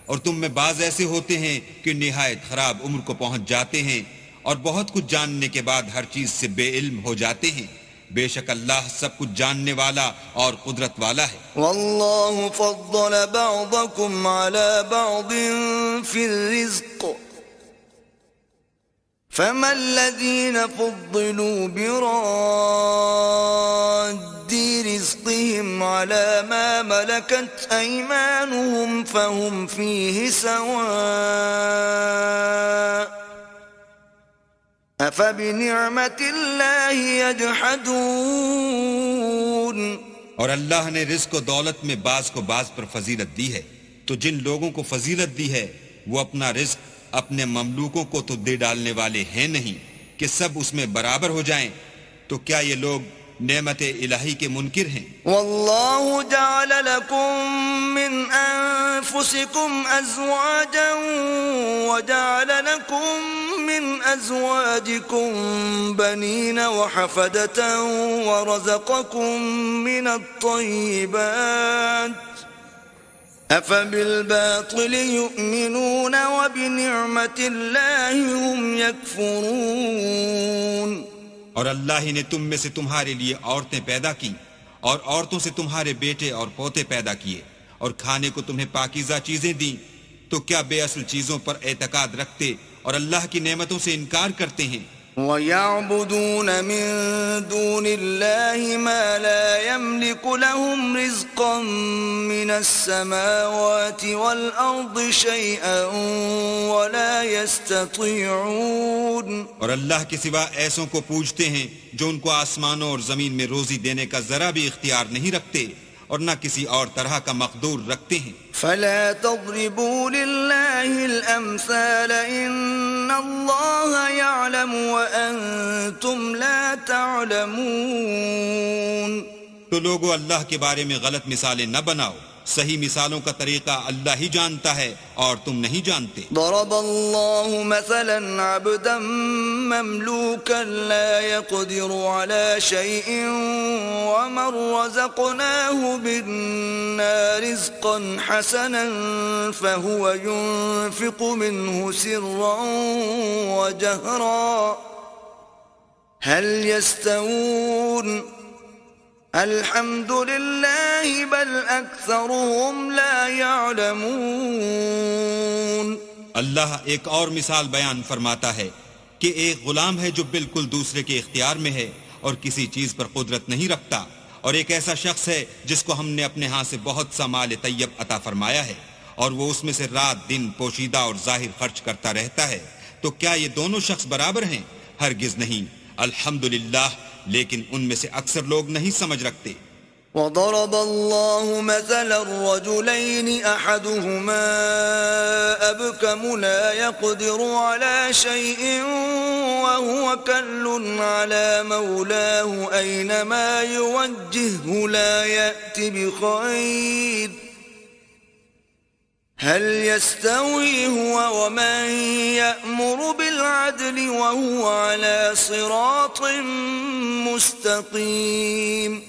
اور تم میں بعض ایسے ہوتے ہیں کہ نہایت خراب عمر کو پہنچ جاتے ہیں اور بہت کچھ جاننے کے بعد ہر چیز سے بے علم ہو جاتے ہیں. بے شک اللہ سب کچھ جاننے والا اور قدرت والا ہے. والله فضل بعضكم على بعض في الرزق فما الذين فضلوا براد رزقهم على ما ملكت أيمانهم فهم فيه سواء أفبنعمة الله يجحدون. اور اللہ نے رزق و دولت میں بعض کو بعض پر فضیلت دی ہے تو جن لوگوں کو فضیلت دی ہے وہ اپنا رزق اپنے مملوکوں کو تو دے ڈالنے والے ہیں نہیں کہ سب اس میں برابر ہو جائیں. تو کیا یہ لوگ نعمت الہی کے منکر ہیں؟ والله جعل لكم من أنفسكم أزواجا وجعل لكم من أزواجكم بنين وحفدة ورزقكم من الطيبات أفبالباطل يؤمنون وبنعمة الله هم يكفرون. اور اللہ ہی نے تم میں سے تمہارے لیے عورتیں پیدا کی اور عورتوں سے تمہارے بیٹے اور پوتے پیدا کیے اور کھانے کو تمہیں پاکیزہ چیزیں دیں. تو کیا بے اصل چیزوں پر اعتقاد رکھتے اور اللہ کی نعمتوں سے انکار کرتے ہیں؟ وَيَعْبُدُونَ مِن دُونِ اللَّهِ مَا لَا يَمْلِكُ لَهُمْ رِزْقًا مِّنَ السَّمَاوَاتِ وَالْأَرْضِ شَيْئًا وَلَا يَسْتَطِيعُونَ. اور اللہ کے سوا ایسوں کو پوجتے ہیں جو ان کو آسمانوں اور زمین میں روزی دینے کا ذرا بھی اختیار نہیں رکھتے اور نہ کسی اور طرح کا مقدور رکھتے ہیں. فلا تضربوا لله الأمثال إن الله يعلم وأنتم لا تعلمون. تو لوگو اللہ کے بارے میں غلط مثالیں نہ بناؤ. صحیح مثالوں کا طریقہ اللہ ہی جانتا ہے اور تم نہیں جانتے. ضرب الله مثلا عبدا مملوكا لا يقدر على شيء ومن رزقناه منا رزقا حسنا فهو ينفق منه سرا وجهرا هل يستوون الحمد لله بل اکثرهم لا يعلمون. اللہ ایک اور مثال بیان فرماتا ہے کہ ایک غلام ہے جو بالکل دوسرے کے اختیار میں ہے اور کسی چیز پر قدرت نہیں رکھتا، اور ایک ایسا شخص ہے جس کو ہم نے اپنے ہاں سے بہت سا مال طیب عطا فرمایا ہے اور وہ اس میں سے رات دن پوشیدہ اور ظاہر خرچ کرتا رہتا ہے. تو کیا یہ دونوں شخص برابر ہیں؟ ہرگز نہیں. الحمدللہ، لیکن ان میں سے اکثر لوگ نہیں سمجھ رکھتے. وضرب الله مثلا رجلين أحدهما أبكم لا يقدر على شيء وهو كل على مولاه أينما يوجهه لا يأتي بخير هل يستوي هو ومن يأمر بالعدل وهو على صراط مستقيم.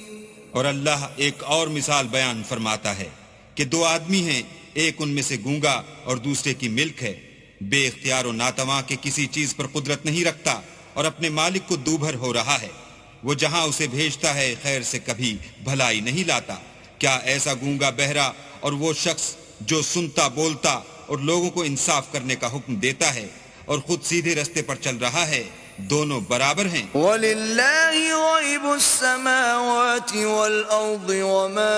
اور اللہ ایک اور مثال بیان فرماتا ہے کہ دو آدمی ہیں، ایک ان میں سے گونگا اور دوسرے کی ملک ہے، بے اختیار و ناتواں کے کسی چیز پر قدرت نہیں رکھتا اور اپنے مالک کو دوبھر ہو رہا ہے، وہ جہاں اسے بھیجتا ہے خیر سے کبھی بھلائی نہیں لاتا. کیا ایسا گونگا بہرا اور وہ شخص جو سنتا بولتا اور لوگوں کو انصاف کرنے کا حکم دیتا ہے اور خود سیدھے رستے پر چل رہا ہے، دونوں برابر ہیں. وَلِلَّهِ غَيْبُ السَّمَاوَاتِ وَالْأَرْضِ وَمَا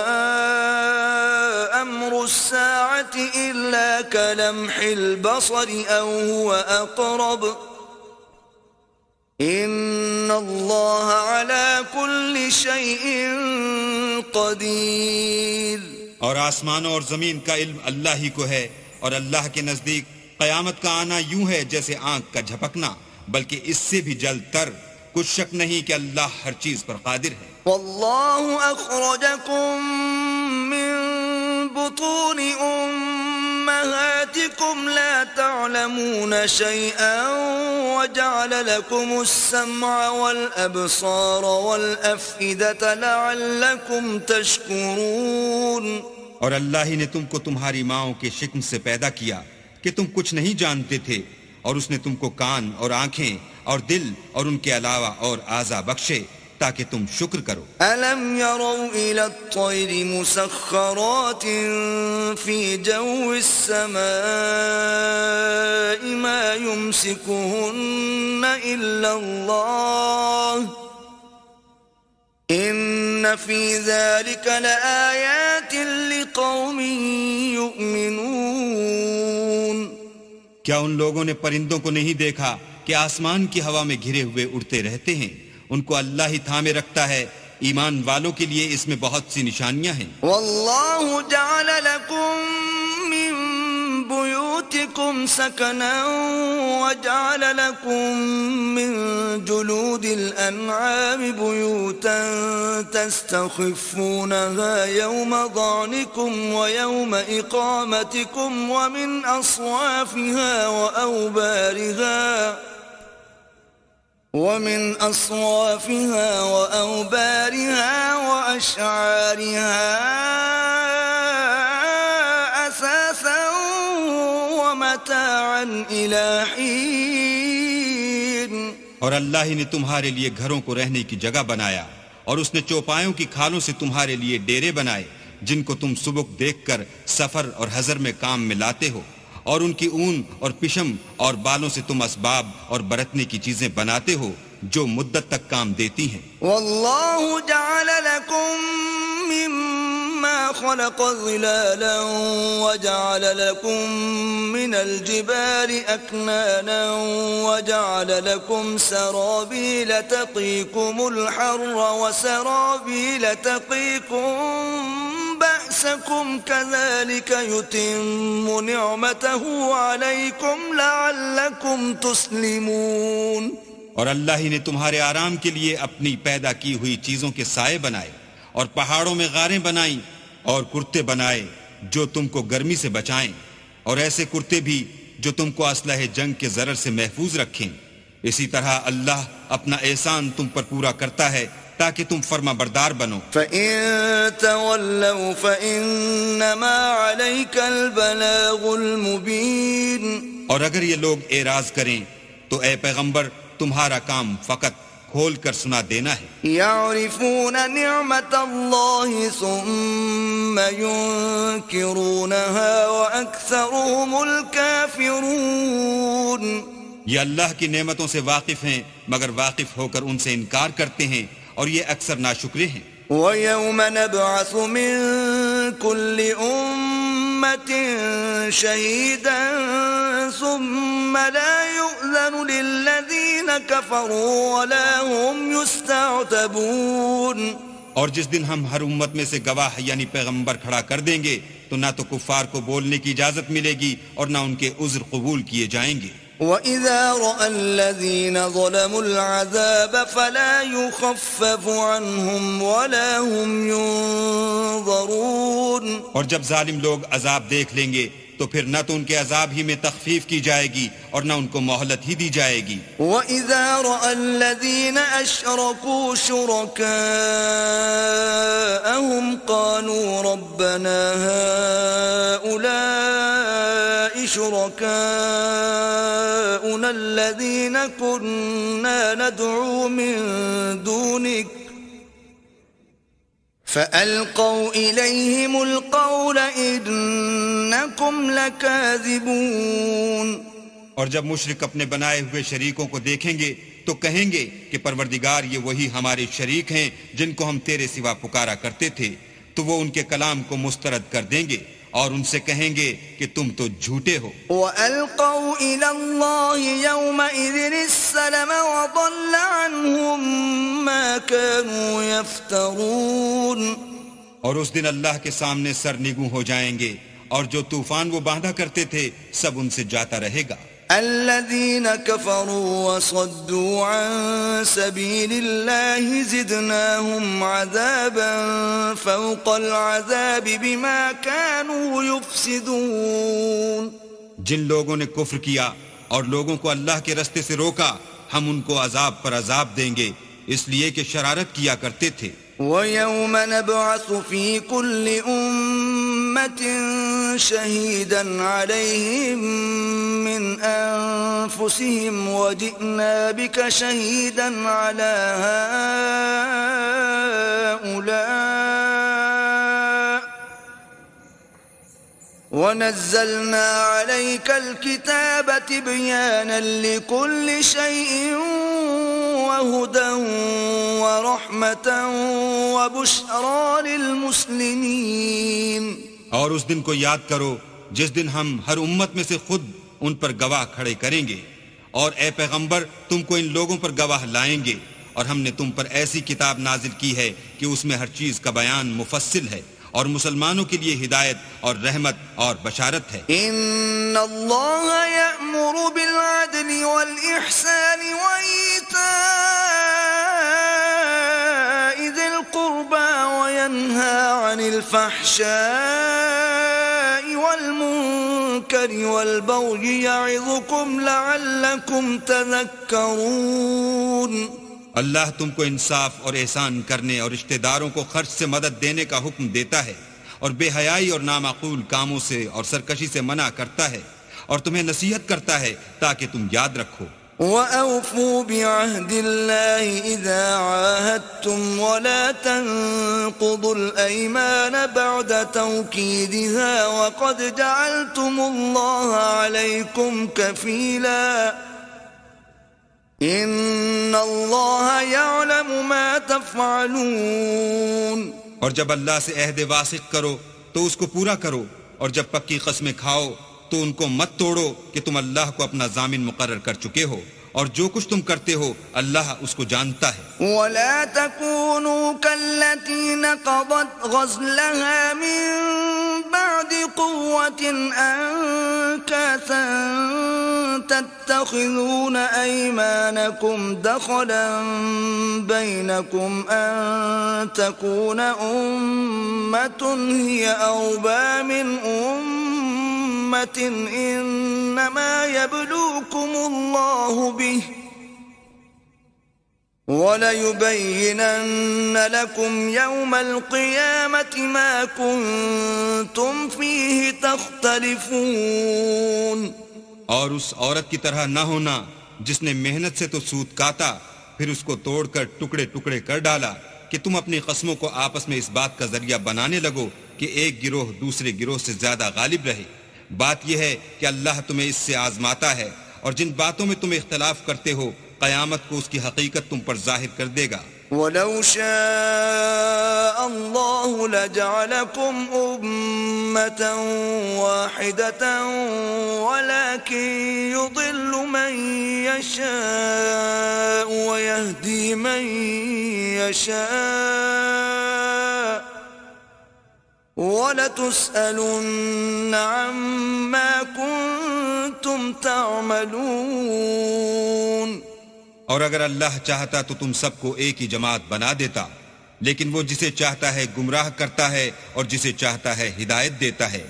أَمْرُ السَّاعَةِ إِلَّا كَلَمْحِ الْبَصَرِ أَوْ هُوَ أَقْرَبُ إِنَّ اللَّهَ عَلَى كُلِّ شَيْءٍ قَدِيرٌ. اور آسمانوں اور زمین کا علم اللہ ہی کو ہے، اور اللہ کے نزدیک قیامت کا آنا یوں ہے جیسے آنکھ کا جھپکنا، بلکہ اس سے بھی جلد تر. کچھ شک نہیں کہ اللہ ہر چیز پر قادر ہے. واللہ اخرجکم من بطون امہاتکم لا تعلمون شیئا وجعل لکم السمع والابصار والافئدة لعلکم تشکرون. اور اللہ ہی نے تم کو تمہاری ماؤں کے شکم سے پیدا کیا کہ تم کچھ نہیں جانتے تھے، اور اس نے تم کو کان اور آنکھیں اور دل اور ان کے علاوہ اور اعضاء بخشے تاکہ تم شکر کرو. أَلَمْ يَرَوْا إِلَى الطَّيْرِ مُسَخَّرَاتٍ فِي جَوِّ السَّمَاءِ مَا يُمْسِكُهُنَّ إِلَّا اللَّهُ إِنَّ فِي ذَلِكَ لَآيَاتٍ لِقَوْمٍ يُؤْمِنُونَ. کیا ان لوگوں نے پرندوں کو نہیں دیکھا کہ آسمان کی ہوا میں گھرے ہوئے اڑتے رہتے ہیں؟ ان کو اللہ ہی تھامے رکھتا ہے. ایمان والوں کے لیے اس میں بہت سی نشانیاں ہیں. واللہ جعل لکم من بیوتکم سکنا وجعل لکم من جلود الانعام بیوتا تستخفونها یوم ضعنکم ویوم اقامتکم ومن اصوافها وأوبارها وأشعارها أساسا ومتاعا إلى حين. اور اللہ ہی نے تمہارے لیے گھروں کو رہنے کی جگہ بنایا، اور اس نے چوپایوں کی کھالوں سے تمہارے لیے ڈیرے بنائے جن کو تم سبک دیکھ کر سفر اور حضر میں کام میں لاتے ہو، اور ان کی اون اور پشم اور بالوں سے تم اسباب اور برتنے کی چیزیں بناتے ہو جو مدت تک کام دیتی ہیں. واللہ جعل لکم مما خلق ظلالا وجعل لکم من الجبال اکنانا وجعل لکم سرابیل تقیکم الحر وسرابیل تقیکم بأسكم كذلك يتم نعمته عليكم لعلكم تسلمون. اور اللہ ہی نے تمہارے آرام کے لیے اپنی پیدا کی ہوئی چیزوں کے سائے بنائے، اور پہاڑوں میں غاریں بنائیں اور کرتے بنائے جو تم کو گرمی سے بچائیں، اور ایسے کرتے بھی جو تم کو اسلحہ جنگ کے ضرر سے محفوظ رکھیں. اسی طرح اللہ اپنا احسان تم پر پورا کرتا ہے تاکہ تم فرما بردار بنو. فَإِن تَوَلَّوْا فَإِنَّمَا عَلَيْكَ الْبَلَاغُ الْمُبِينُ. اور اگر یہ لوگ اعراض کریں تو اے پیغمبر تمہارا کام فقط کھول کر سنا دینا ہے. يَعْرِفُونَ نِعْمَةَ اللَّهِ ثُمَّ يُنْكِرُونَهَا وَأَكْثَرُهُمُ الْكَافِرُونَ. یہ اللہ کی نعمتوں سے واقف ہیں مگر واقف ہو کر ان سے انکار کرتے ہیں، اور یہ اکثر ناشکرے ہیں. وَيَوْمَ نَبْعَثُ مِن كُلِّ أُمَّةٍ شَهِيدًا ثُمَّ لَا يُؤْذَنُ لِلَّذِينَ كَفَرُوا وَلَا هُمْ يُسْتَعْتَبُونَ. اور جس دن ہم ہر امت میں سے گواہ یعنی پیغمبر کھڑا کر دیں گے تو نہ تو کفار کو بولنے کی اجازت ملے گی اور نہ ان کے عذر قبول کیے جائیں گے. وَإِذَا رَأَى الَّذِينَ ظَلَمُوا الْعَذَابَ فَلَا يُخَفَّفُ عَنْهُمْ وَلَا هُمْ يُنظَرُونَ. اور جب ظالم لوگ عذاب دیکھ لیں گے تو پھر نہ تو ان کے عذاب ہی میں تخفیف کی جائے گی اور نہ ان کو مہلت ہی دی جائے گی. وَإِذَا رَأَى الَّذِينَ أَشْرَكُوا شُرَكَاءَهُمْ قَالُوا رَبَّنَا هَؤُلَاءِ شُرَكَاؤُنَا الَّذِينَ كُنَّا نَدْعُو مِن دُونِكَ فَأَلْقَوْا إِلَيْهِمُ الْقَوْلَ إِنَّكُمْ لَكَاذِبُونَ. اور جب مشرک اپنے بنائے ہوئے شریکوں کو دیکھیں گے تو کہیں گے کہ پروردگار یہ وہی ہمارے شریک ہیں جن کو ہم تیرے سوا پکارا کرتے تھے. تو وہ ان کے کلام کو مسترد کر دیں گے اور ان سے کہیں گے کہ تم تو جھوٹے ہو. وَأَلْقَوْا إِلَى اللَّهِ يَوْمَئِذٍ السَّلَمَ وَضَلَّ عَنْهُمْ مَا كَانُوا يَفْتَرُونَ. اور اس دن اللہ کے سامنے سر نگوں ہو جائیں گے اور جو طوفان وہ باندھا کرتے تھے سب ان سے جاتا رہے گا. الذين كفروا وصدوا عن سبيل الله زدناهم عذابا فوق العذاب بما كانوا يفسدون. جن لوگوں نے کفر کیا اور لوگوں کو اللہ کے رستے سے روکا ہم ان کو عذاب پر عذاب دیں گے اس لیے کہ شرارت کیا کرتے تھے. وَيَوْمَ نَبْعَثُ فِي كُلِّ أُمَّةٍ شَهِيدًا عَلَيْهِمْ مِنْ أَنفُسِهِمْ وَجِئْنَا بِكَ شَهِيدًا عَلَى هَؤُلَاءِ وَنَزَّلْنَا عَلَيْكَ الْكِتَابَ تِبْيَانًا لِكُلِّ شَيْءٍ وَهُدًى وَرَحْمَةً وَبُشْرَى لِلْمُسْلِمِينَ. اور اس دن کو یاد کرو جس دن ہم ہر امت میں سے خود ان پر گواہ کھڑے کریں گے اور اے پیغمبر تم کو ان لوگوں پر گواہ لائیں گے اور ہم نے تم پر ایسی کتاب نازل کی ہے کہ اس میں ہر چیز کا بیان مفصل ہے اور مسلمانوں کے لیے ہدایت اور رحمت اور بشارت ہے. ان اللہ یأمر بالعدل والإحسان وإیتاء ذی القربى وینہى عن الفحشاء والمنکر والبغی یعظکم لعلکم تذکرون. اللہ تم کو انصاف اور احسان کرنے اور رشتہ داروں کو خرچ سے مدد دینے کا حکم دیتا ہے اور بے حیائی اور نامعقول کاموں سے اور سرکشی سے منع کرتا ہے اور تمہیں نصیحت کرتا ہے تاکہ تم یاد رکھو. وَأَوْفُوا بِعَهْدِ اللَّهِ إِذَا عَاهَدتُّمْ وَلَا تَنقُضُوا الْأَيْمَانَ بَعْدَ تَوْكِيدِهَا وَقَدْ جَعَلْتُمُ اللَّهَ عَلَيْكُمْ كَفِيلًا ان اللہ یعلم ما تفعلون. اور جب اللہ سے عہد واثق کرو تو اس کو پورا کرو اور جب پکی قسمیں کھاؤ تو ان کو مت توڑو کہ تم اللہ کو اپنا ضامن مقرر کر چکے ہو اور جو کچھ تم کرتے ہو اللہ اس کو جانتا ہے. ولا تكونوا كالتي نقضت غزلها من بعد قوة أنكاثا تتخذون أيمانكم دخلا بينكم أن تكون أمة هي أربى من أمة إنما يبلوكم الله به وَلَيُبَيِّنَنَّ لَكُمْ يَوْمَ الْقِيَامَةِ مَا كُنْتُمْ فِيهِ تَخْتَلِفُونَ. اور اس عورت کی طرح نہ ہونا جس نے محنت سے تو سود کاتا پھر اس کو توڑ کر ٹکڑے ٹکڑے کر ڈالا کہ تم اپنی قسموں کو آپس میں اس بات کا ذریعہ بنانے لگو کہ ایک گروہ دوسرے گروہ سے زیادہ غالب رہے. بات یہ ہے کہ اللہ تمہیں اس سے آزماتا ہے اور جن باتوں میں تم اختلاف کرتے ہو قیامت کو اس کی حقیقت تم پر ظاہر کر دے گا. ولو شاء الله لجعلكم أمة واحدة ولكن يضل من يشاء ويهدي من يشاء وَلَتُسْأَلُنَّ عَمَّا كُنتُمْ تَعْمَلُونَ اور اگر اللہ چاہتا تو تم سب کو ایک ہی جماعت بنا دیتا، لیکن وہ جسے چاہتا ہے گمراہ کرتا ہے اور جسے چاہتا ہے ہدایت دیتا ہے،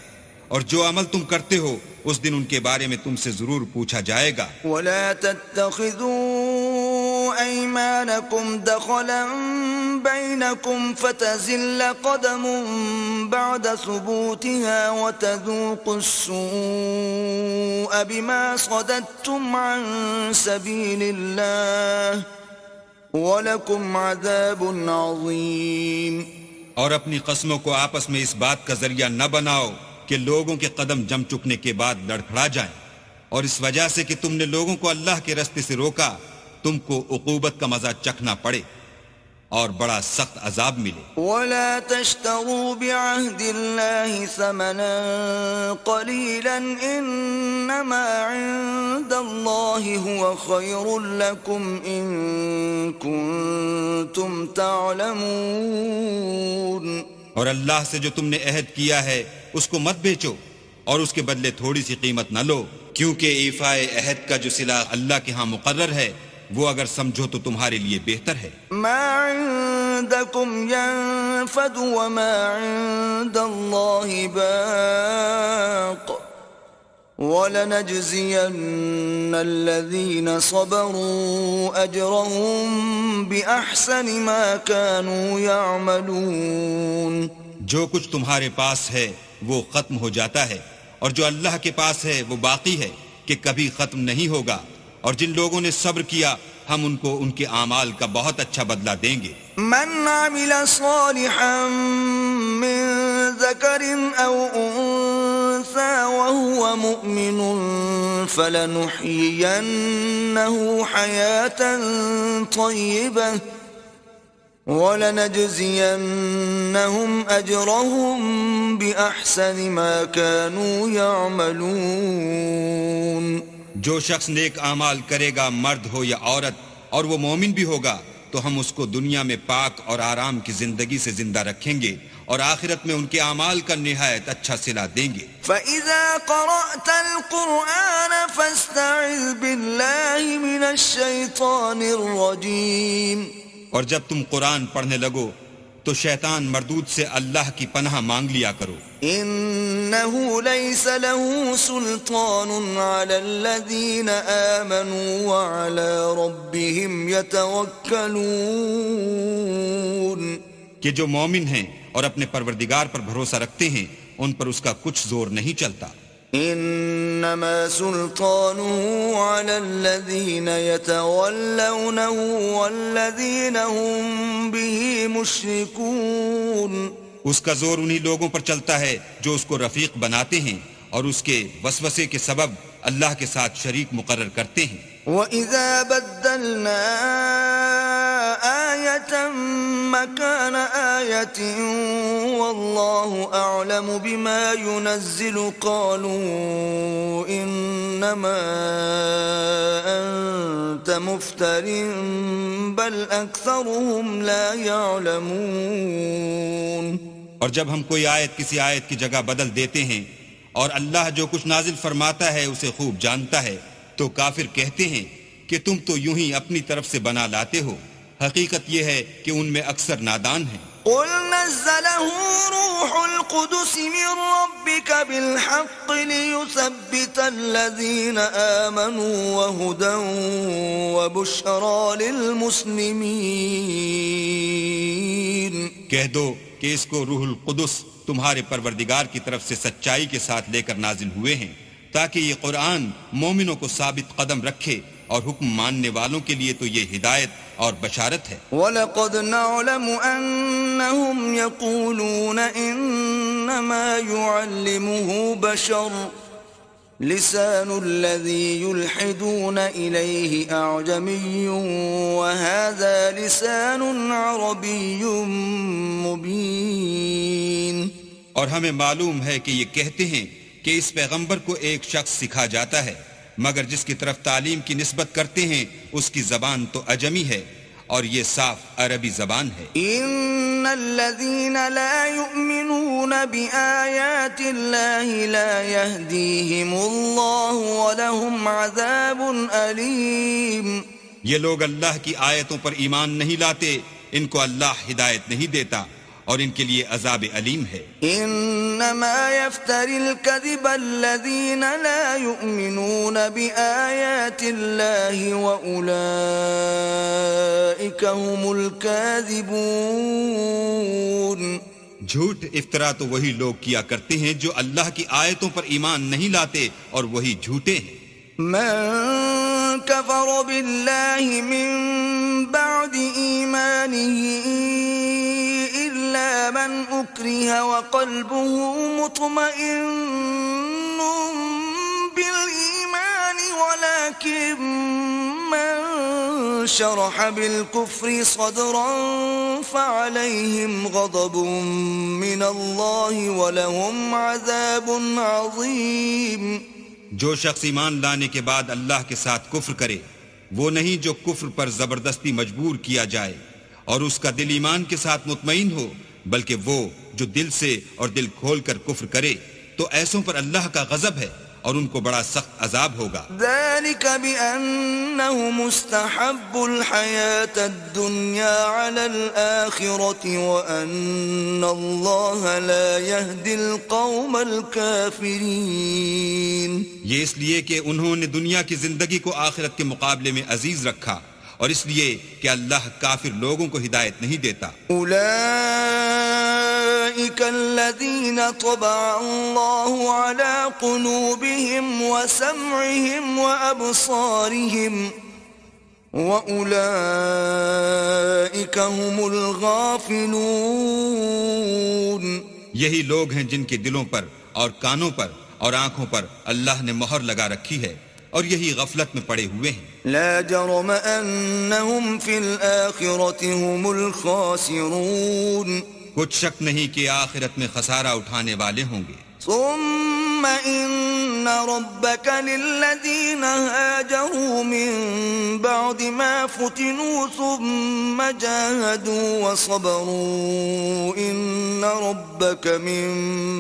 اور جو عمل تم کرتے ہو اس دن ان کے بارے میں تم سے ضرور پوچھا جائے گا۔ وَلَا تَتَّخِذُوا أَيْمَانَكُمْ دَخَلًا بَيْنَكُمْ فَتَزِلَّ قَدَمٌ بَعْدَ ثُبُوتِهَا وَتَذُوقُوا السُّوءَ بِمَا صَدَدتُّمْ عَن سَبِيلِ اللَّهِ وَلَكُمْ عَذَابٌ عَظِيمٌ۔ اور اپنی قسموں کو آپس میں اس بات کا ذریعہ نہ بناؤ کہ لوگوں کے قدم جم چکنے کے بعد لڑکھڑا جائیں، اور اس وجہ سے کہ تم نے لوگوں کو اللہ کے راستے سے روکا تم کو عقوبت کا مزہ چکھنا پڑے اور بڑا سخت عذاب ملے۔ وَلَا تَشْتَرُوا بِعَهْدِ اللَّهِ ثَمَنًا قَلِيلًا إِنَّمَا عِندَ اللَّهِ هُوَ خَيْرٌ لَكُمْ إِن كُنتُمْ تَعْلَمُونَ۔ اور اللہ سے جو تم نے عہد کیا ہے اس کو مت بیچو اور اس کے بدلے تھوڑی سی قیمت نہ لو، کیونکہ ایفائے عہد کا جو صلہ اللہ کے ہاں مقرر ہے وہ اگر سمجھو تو تمہارے لیے بہتر ہے۔ ما عندكم ينفد وما عند الله باق ولنجزين الذين صبروا أجرهم بأحسن ما كانوا يعملون۔ جو کچھ تمہارے پاس ہے وہ ختم ہو جاتا ہے، اور جو اللہ کے پاس ہے وہ باقی ہے کہ کبھی ختم نہیں ہوگا، اور جن لوگوں نے صبر کیا ہم ان کو ان کے اعمال کا بہت اچھا بدلہ دیں گے۔ من عمل صالحا من ذکر او انثى وهو مؤمن فلنحيينه حياة طيبة وَلَنَجْزِيَنَّهُمْ أَجْرَهُمْ بِأَحْسَنِ مَا كَانُوا يَعْمَلُونَ۔ جو شخص نیک اعمال کرے گا مرد ہو یا عورت اور وہ مومن بھی ہوگا تو ہم اس کو دنیا میں پاک اور آرام کی زندگی سے زندہ رکھیں گے اور آخرت میں ان کے اعمال کا نہایت اچھا صلہ دیں گے۔ فَإِذَا قَرَأْتَ الْقُرْآنَ فَاسْتَعِذْ بِاللَّهِ مِنَ الشَّيْطَانِ الرَّجِيمِ۔ اور جب تم قرآن پڑھنے لگو تو شیطان مردود سے اللہ کی پناہ مانگ لیا کرو۔ إِنَّهُ لَيْسَ لَهُ سُلْطَانٌ عَلَى الَّذِينَ آمَنُوا وَعَلَى رَبِّهِمْ يَتَوَكَّلُونَ۔ کہ جو مومن ہیں اور اپنے پروردگار پر بھروسہ رکھتے ہیں ان پر اس کا کچھ زور نہیں چلتا۔ انما سلطانه على الذين يتولونه والذين هم به مشركون۔ اس کا زور انہی لوگوں پر چلتا ہے جو اس کو رفیق بناتے ہیں اور اس کے وسوسے کے سبب اللہ کے ساتھ شریک مقرر کرتے ہیں۔ وَإِذَا بَدَّلْنَا آيَةً مَكَانَ آيَةٍ وَاللَّهُ أَعْلَمُ بِمَا يُنَزِّلُ قَالُوا إِنَّمَا أَنْتَ مُفْتَرٍ بَلْ أَكْثَرُهُمْ لَا يَعْلَمُونَ۔ اور جب ہم کوئی آیت کسی آیت کی جگہ بدل دیتے ہیں اور اللہ جو کچھ نازل فرماتا ہے اسے خوب جانتا ہے تو کافر کہتے ہیں کہ تم تو یوں ہی اپنی طرف سے بنا لاتے ہو، حقیقت یہ ہے کہ ان میں اکثر نادان ہیں۔ قُلْ نَزَّلَهُ رُوحُ الْقُدُسِ مِنْ رَبِّكَ بِالْحَقِّ لِيُثَبِّتَ الَّذِينَ آمَنُوا وَهُدًى وَبُشْرَى لِلْمُسْلِمِينَ۔ کہہ دو کہ اس کو روح القدس تمہارے پروردگار کی طرف سے سچائی کے ساتھ لے کر نازل ہوئے ہیں تاکہ یہ قرآن مومنوں کو ثابت قدم رکھے اور حکم ماننے والوں کے لیے تو یہ ہدایت اور بشارت ہے۔ وَلَقَدْ نَعْلَمُ أَنَّهُمْ يَقُولُونَ إِنَّمَا يُعَلِّمُهُ بَشَرٌ لسان الذي يلحدون إليه أعجمي وهذا لسان عربي مبين. اور ہمیں معلوم ہے کہ یہ کہتے ہیں کہ اس پیغمبر کو ایک شخص سکھا جاتا ہے، مگر جس کی طرف تعلیم کی نسبت کرتے ہیں اس کی زبان تو عجمی ہے اور یہ صاف عربی زبان ہے. ان الذين لا يؤمنون بآيات الله لا يهديهم الله ولهم عذاب أليم. یہ لوگ اللہ کی آیتوں پر ایمان نہیں لاتے، ان کو اللہ ہدایت نہیں دیتا اور ان کے لیے عذاب علیم ہے. انما يفتري الكذب الذين لا يؤمنون بآيات الله واولئك هم الكاذبون. جھوٹ افطرا تو وہی لوگ کیا کرتے ہیں جو اللہ کی آیتوں پر ایمان نہیں لاتے اور وہی جھوٹے ہیں. من كفر بالله من بعد إيمانه إلا من أكره وقلبه مطمئن بالإيمان ولكن من شرح بالكفر صدرا فعليهم غضب من الله ولهم عذاب عظيم. جو شخص ایمان لانے کے بعد اللہ کے ساتھ کفر کرے وہ نہیں جو کفر پر زبردستی مجبور کیا جائے اور اس کا دل ایمان کے ساتھ مطمئن ہو، بلکہ وہ جو دل سے اور دل کھول کر کفر کرے تو ایسوں پر اللہ کا غضب ہے اور ان کو بڑا سخت عذاب ہوگا. ذلك بأنه مستحب الحياة الدنيا على الآخرة وأن الله لا يهدي القوم الكافرين. یہ اس لیے کہ انہوں نے دنیا کی زندگی کو آخرت کے مقابلے میں عزیز رکھا اور اس لیے کہ اللہ کافر لوگوں کو ہدایت نہیں دیتا. أولئك الذين طبع الله على قلوبهم وسمعهم وأبصارهم وأولئك هم الغافلون. یہی لوگ ہیں جن کے دلوں پر اور کانوں پر اور آنکھوں پر اللہ نے مہر لگا رکھی ہے اور یہی غفلت میں پڑے ہوئے ہیں. لا جرم أنهم في الآخرة هم الخاسرون. کچھ شک نہیں کہ آخرت میں خسارہ اٹھانے والے ہوں گے. ثم إن ربك للذين هاجروا من بعد ما فتنوا ثم جاهدوا وصبروا إن ربك من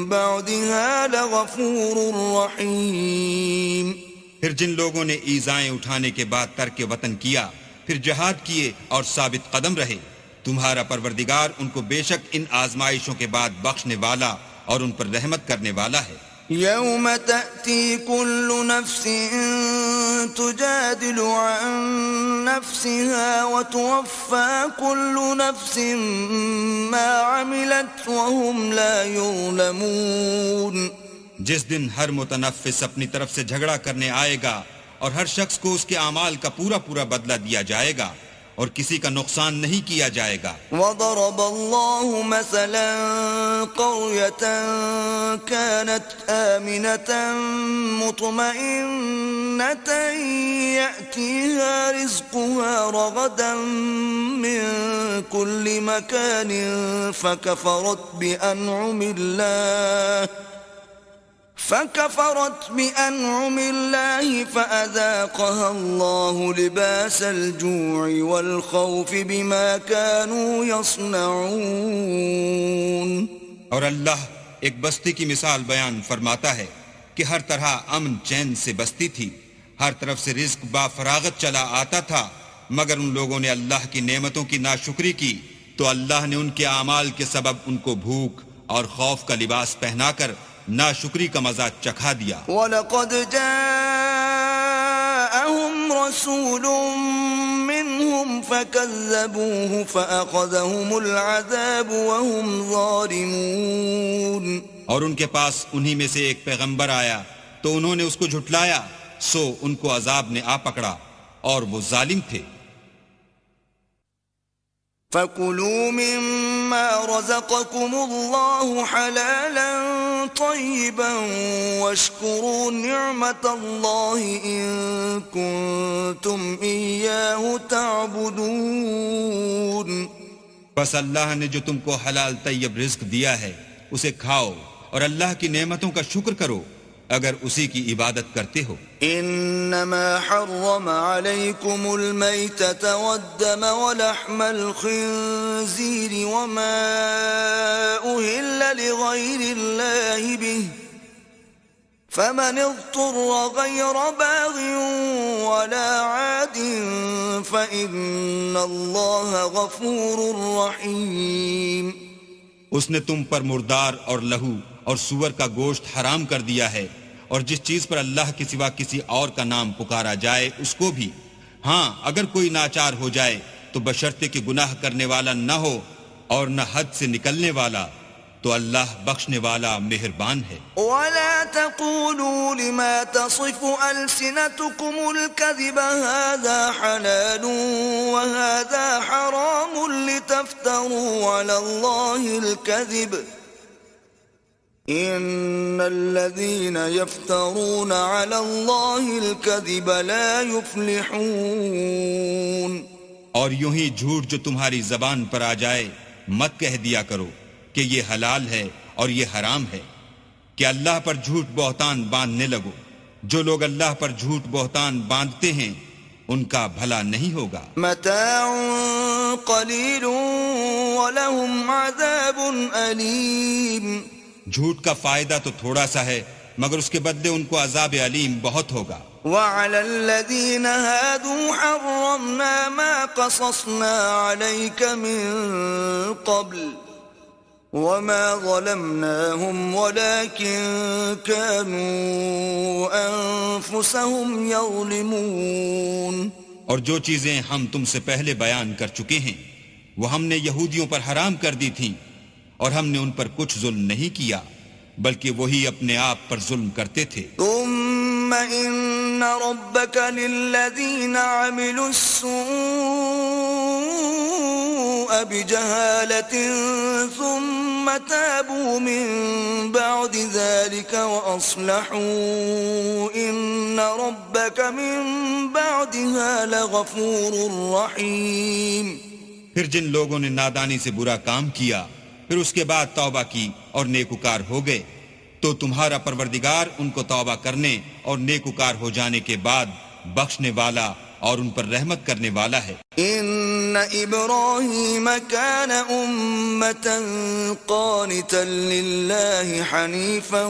بعدها لغفور رحيم. پھر جن لوگوں نے ایذائیں اٹھانے کے بعد ترک وطن کیا پھر جہاد کیے اور ثابت قدم رہے، تمہارا پروردگار ان کو بے شک ان آزمائشوں کے بعد بخشنے والا اور ان پر رحمت کرنے والا ہے. يوم تأتي كل نفس تجادل عن نفسها وتوفى كل نفس ما عملت وهم لا يظلمون. جس دن ہر متنفس اپنی طرف سے جھگڑا کرنے آئے گا اور ہر شخص کو اس کے اعمال کا پورا پورا بدلہ دیا جائے گا اور کسی کا نقصان نہیں کیا جائے گا. وضرب الله مثلا قرية كانت آمنة مطمئنة يأتيها رزقها رغدا من كل مكان فكفرت بأنعم الله فأذاقها الله لباس الجوع والخوف بما كانوا يصنعون. اور اللہ ایک بستی کی مثال بیان فرماتا ہے کہ ہر طرح امن چین سے بستی تھی، ہر طرف سے رزق با فراغت چلا آتا تھا، مگر ان لوگوں نے اللہ کی نعمتوں کی ناشکری کی تو اللہ نے ان کے اعمال کے سبب ان کو بھوک اور خوف کا لباس پہنا کر ناشکری کا مزہ چکھا دیا. وَلَقَدْ جَاءَهُمْ رَسُولٌ مِّنْهُمْ فَكَذَّبُوهُ فَأَخَذَهُمُ الْعَذَابُ وَهُمْ ظَالِمُونَ. اور ان کے پاس انہی میں سے ایک پیغمبر آیا تو انہوں نے اس کو جھٹلایا، سو ان کو عذاب نے آ پکڑا اور وہ ظالم تھے. فَكُلُوا مِمَّا رَزَقَكُمُ اللَّهُ حَلَالًا طَيِّبًا وَاشْكُرُوا نِعْمَةَ اللَّهِ إِن كُنتُمْ إِيَّاهُ تَعْبُدُونَ۔ بس اللہ نے جو تم کو حلال طیب رزق دیا ہے اسے کھاؤ اور اللہ کی نعمتوں کا شکر کرو اگر اسی کی عبادت کرتے ہو۔ انما حرم عليكم الميتة والدم ولحم الخنزير وما أهل لغير الله به فمن اضطر غير باغ ولا عاد فإن الله غفور رحيم۔ اس نے تم پر مردار اور لہو اور سور کا گوشت حرام کر دیا ہے، اور جس چیز پر اللہ کے سوا کسی اور کا نام پکارا جائے اس کو بھی۔ ہاں اگر کوئی ناچار ہو جائے تو بشرطے کہ گناہ کرنے والا نہ ہو اور نہ حد سے نکلنے والا، تو اللہ بخشنے والا مہربان ہے۔ وَلَا تَقُولُوا لِمَا تَصِفُ أَلْسِنَتُكُمُ الْكَذِبَ هَذَا حَلَالٌ وَهَذَا حَرَامٌ لِتَفْتَرُوا عَلَى اللَّهِ الْكَذِبَ إِنَّ الَّذِينَ يَفْتَرُونَ عَلَى اللَّهِ الْكَذِبَ لَا يُفْلِحُونَ۔ اور یوں ہی جھوٹ جو تمہاری زبان پر آ جائے مت کہہ دیا کرو کہ یہ حلال ہے اور یہ حرام ہے، کہ اللہ پر جھوٹ بہتان باندھنے لگو۔ جو لوگ اللہ پر جھوٹ بہتان باندھتے ہیں ان کا بھلا نہیں ہوگا۔ متاع قلیل ولہم عذاب علیم۔ جھوٹ کا فائدہ تو تھوڑا سا ہے مگر اس کے بدلے ان کو عذاب علیم بہت ہوگا۔ وعلى الذين هادوا حرمنا ما قصصنا عليك من قبل وما ظلمناهم ولكن كانوا أنفسهم يظلمون۔ اور جو چیزیں ہم تم سے پہلے بیان کر چکے ہیں وہ ہم نے یہودیوں پر حرام کر دی تھیں، اور ہم نے ان پر کچھ ظلم نہیں کیا بلکہ وہی اپنے آپ پر ظلم کرتے تھے۔ ثم ان ربك للذين عملوا السوء بجهالة ثم تابوا من بعد ذلك واصلحوا ان ربك من بعدها لغفور رحيم۔ پھر جن لوگوں نے نادانی سے برا کام کیا پھر اس کے بعد توبہ کی اور نیکوکار ہو گئے تو تمہارا پروردگار ان کو توبہ کرنے اور نیکوکار ہو جانے کے بعد بخشنے والا اور ان پر رحمت کرنے والا ہے۔ ان ابراہیم کان امة قانتا للہ حنیفا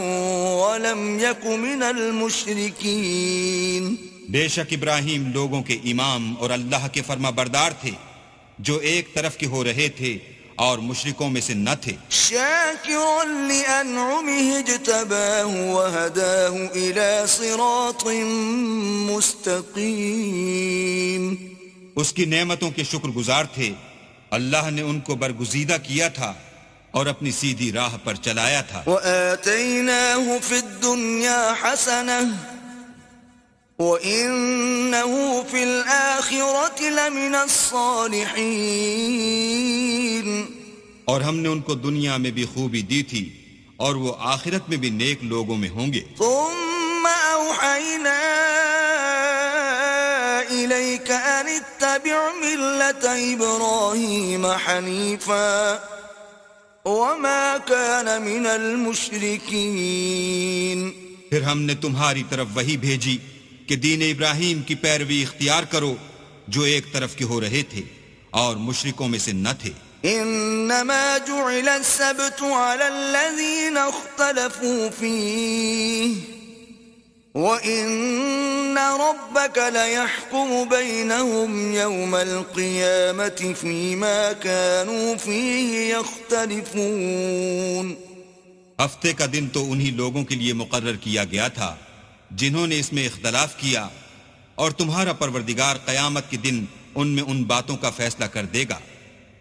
ولم یک من المشرکین۔ بے شک ابراہیم لوگوں کے امام اور اللہ کے فرما بردار تھے جو ایک طرف کے ہو رہے تھے اور مشرکوں میں سے نہ تھے۔ شاکرا لانعمه اجتباہ وہداہ الى صراط مستقیم۔ اس کی نعمتوں کے شکر گزار تھے، اللہ نے ان کو برگزیدہ کیا تھا اور اپنی سیدھی راہ پر چلایا تھا۔ وآتیناہ فی الدنیا حسنہ وَإِنَّهُ فِي الْآخِرَةِ لَمِنَ الصَّالِحِينَ۔ اور ہم نے ان کو دنیا میں بھی خوبی دی تھی اور وہ آخرت میں بھی نیک لوگوں میں ہوں گے۔ ثُمَّ أَوْحَيْنَا إِلَيْكَ أَنِ اتَّبِعْ مِلَّةَ إِبْرَاهِيمَ حَنِيفًا وَمَا كَانَ مِنَ الْمُشْرِكِينَ۔ پھر ہم نے تمہاری طرف وحی بھیجی کہ دین ابراہیم کی پیروی اختیار کرو جو ایک طرف کے ہو رہے تھے اور مشرکوں میں سے نہ تھے۔ انما جعل السبت على الذين اختلفوا فيه وان ربك ليحكم بينهم يوم القيامة فيما كانوا فيه يختلفون۔ ہفتے کا دن تو انہی لوگوں کے لیے مقرر کیا گیا تھا جنہوں نے اس میں اختلاف کیا، اور تمہارا پروردگار قیامت کے دن ان میں ان باتوں کا فیصلہ کر دے گا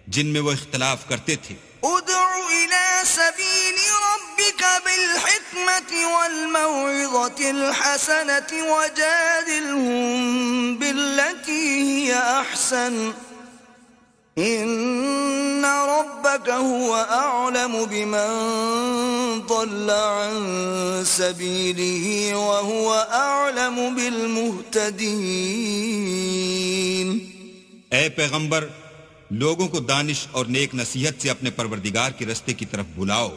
جن میں وہ اختلاف کرتے تھے۔ ادع الى سبیل ربک بالحکمت والموعظة الحسنة وجادلهم بالتي هي احسن إن ربك هو أعلم بمن ضل عن سبيله وهو أعلم بالمهتدين. اے پیغمبر، لوگوں کو دانش اور نیک نصیحت سے اپنے پروردگار کے رستے کی طرف بلاؤ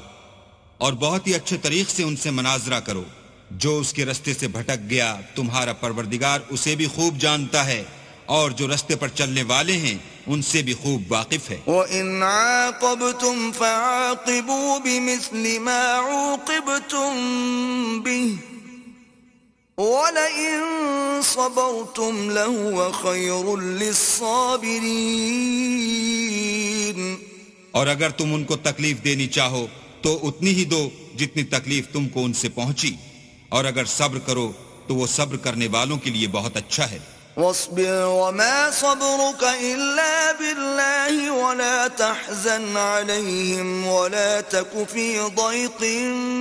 اور بہت ہی اچھے طریق سے ان سے مناظرہ کرو. جو اس کے رستے سے بھٹک گیا تمہارا پروردگار اسے بھی خوب جانتا ہے، اور جو رستے پر چلنے والے ہیں ان سے بھی خوب واقف ہے. وَإِنْ عَاقَبْتُمْ فَعَاقِبُوا بِمِثْلِ مَا عُوقِبْتُمْ بِهِ وَلَئِن صَبَرْتُمْ لَهُوَ خَيْرٌ لِلصَّابِرِينَ. اور اگر تم ان کو تکلیف دینی چاہو تو اتنی ہی دو جتنی تکلیف تم کو ان سے پہنچی، اور اگر صبر کرو تو وہ صبر کرنے والوں کے لیے بہت اچھا ہے. واصبر وما صبرك إلا بالله ولا تحزن عليهم ولا تك في ضيق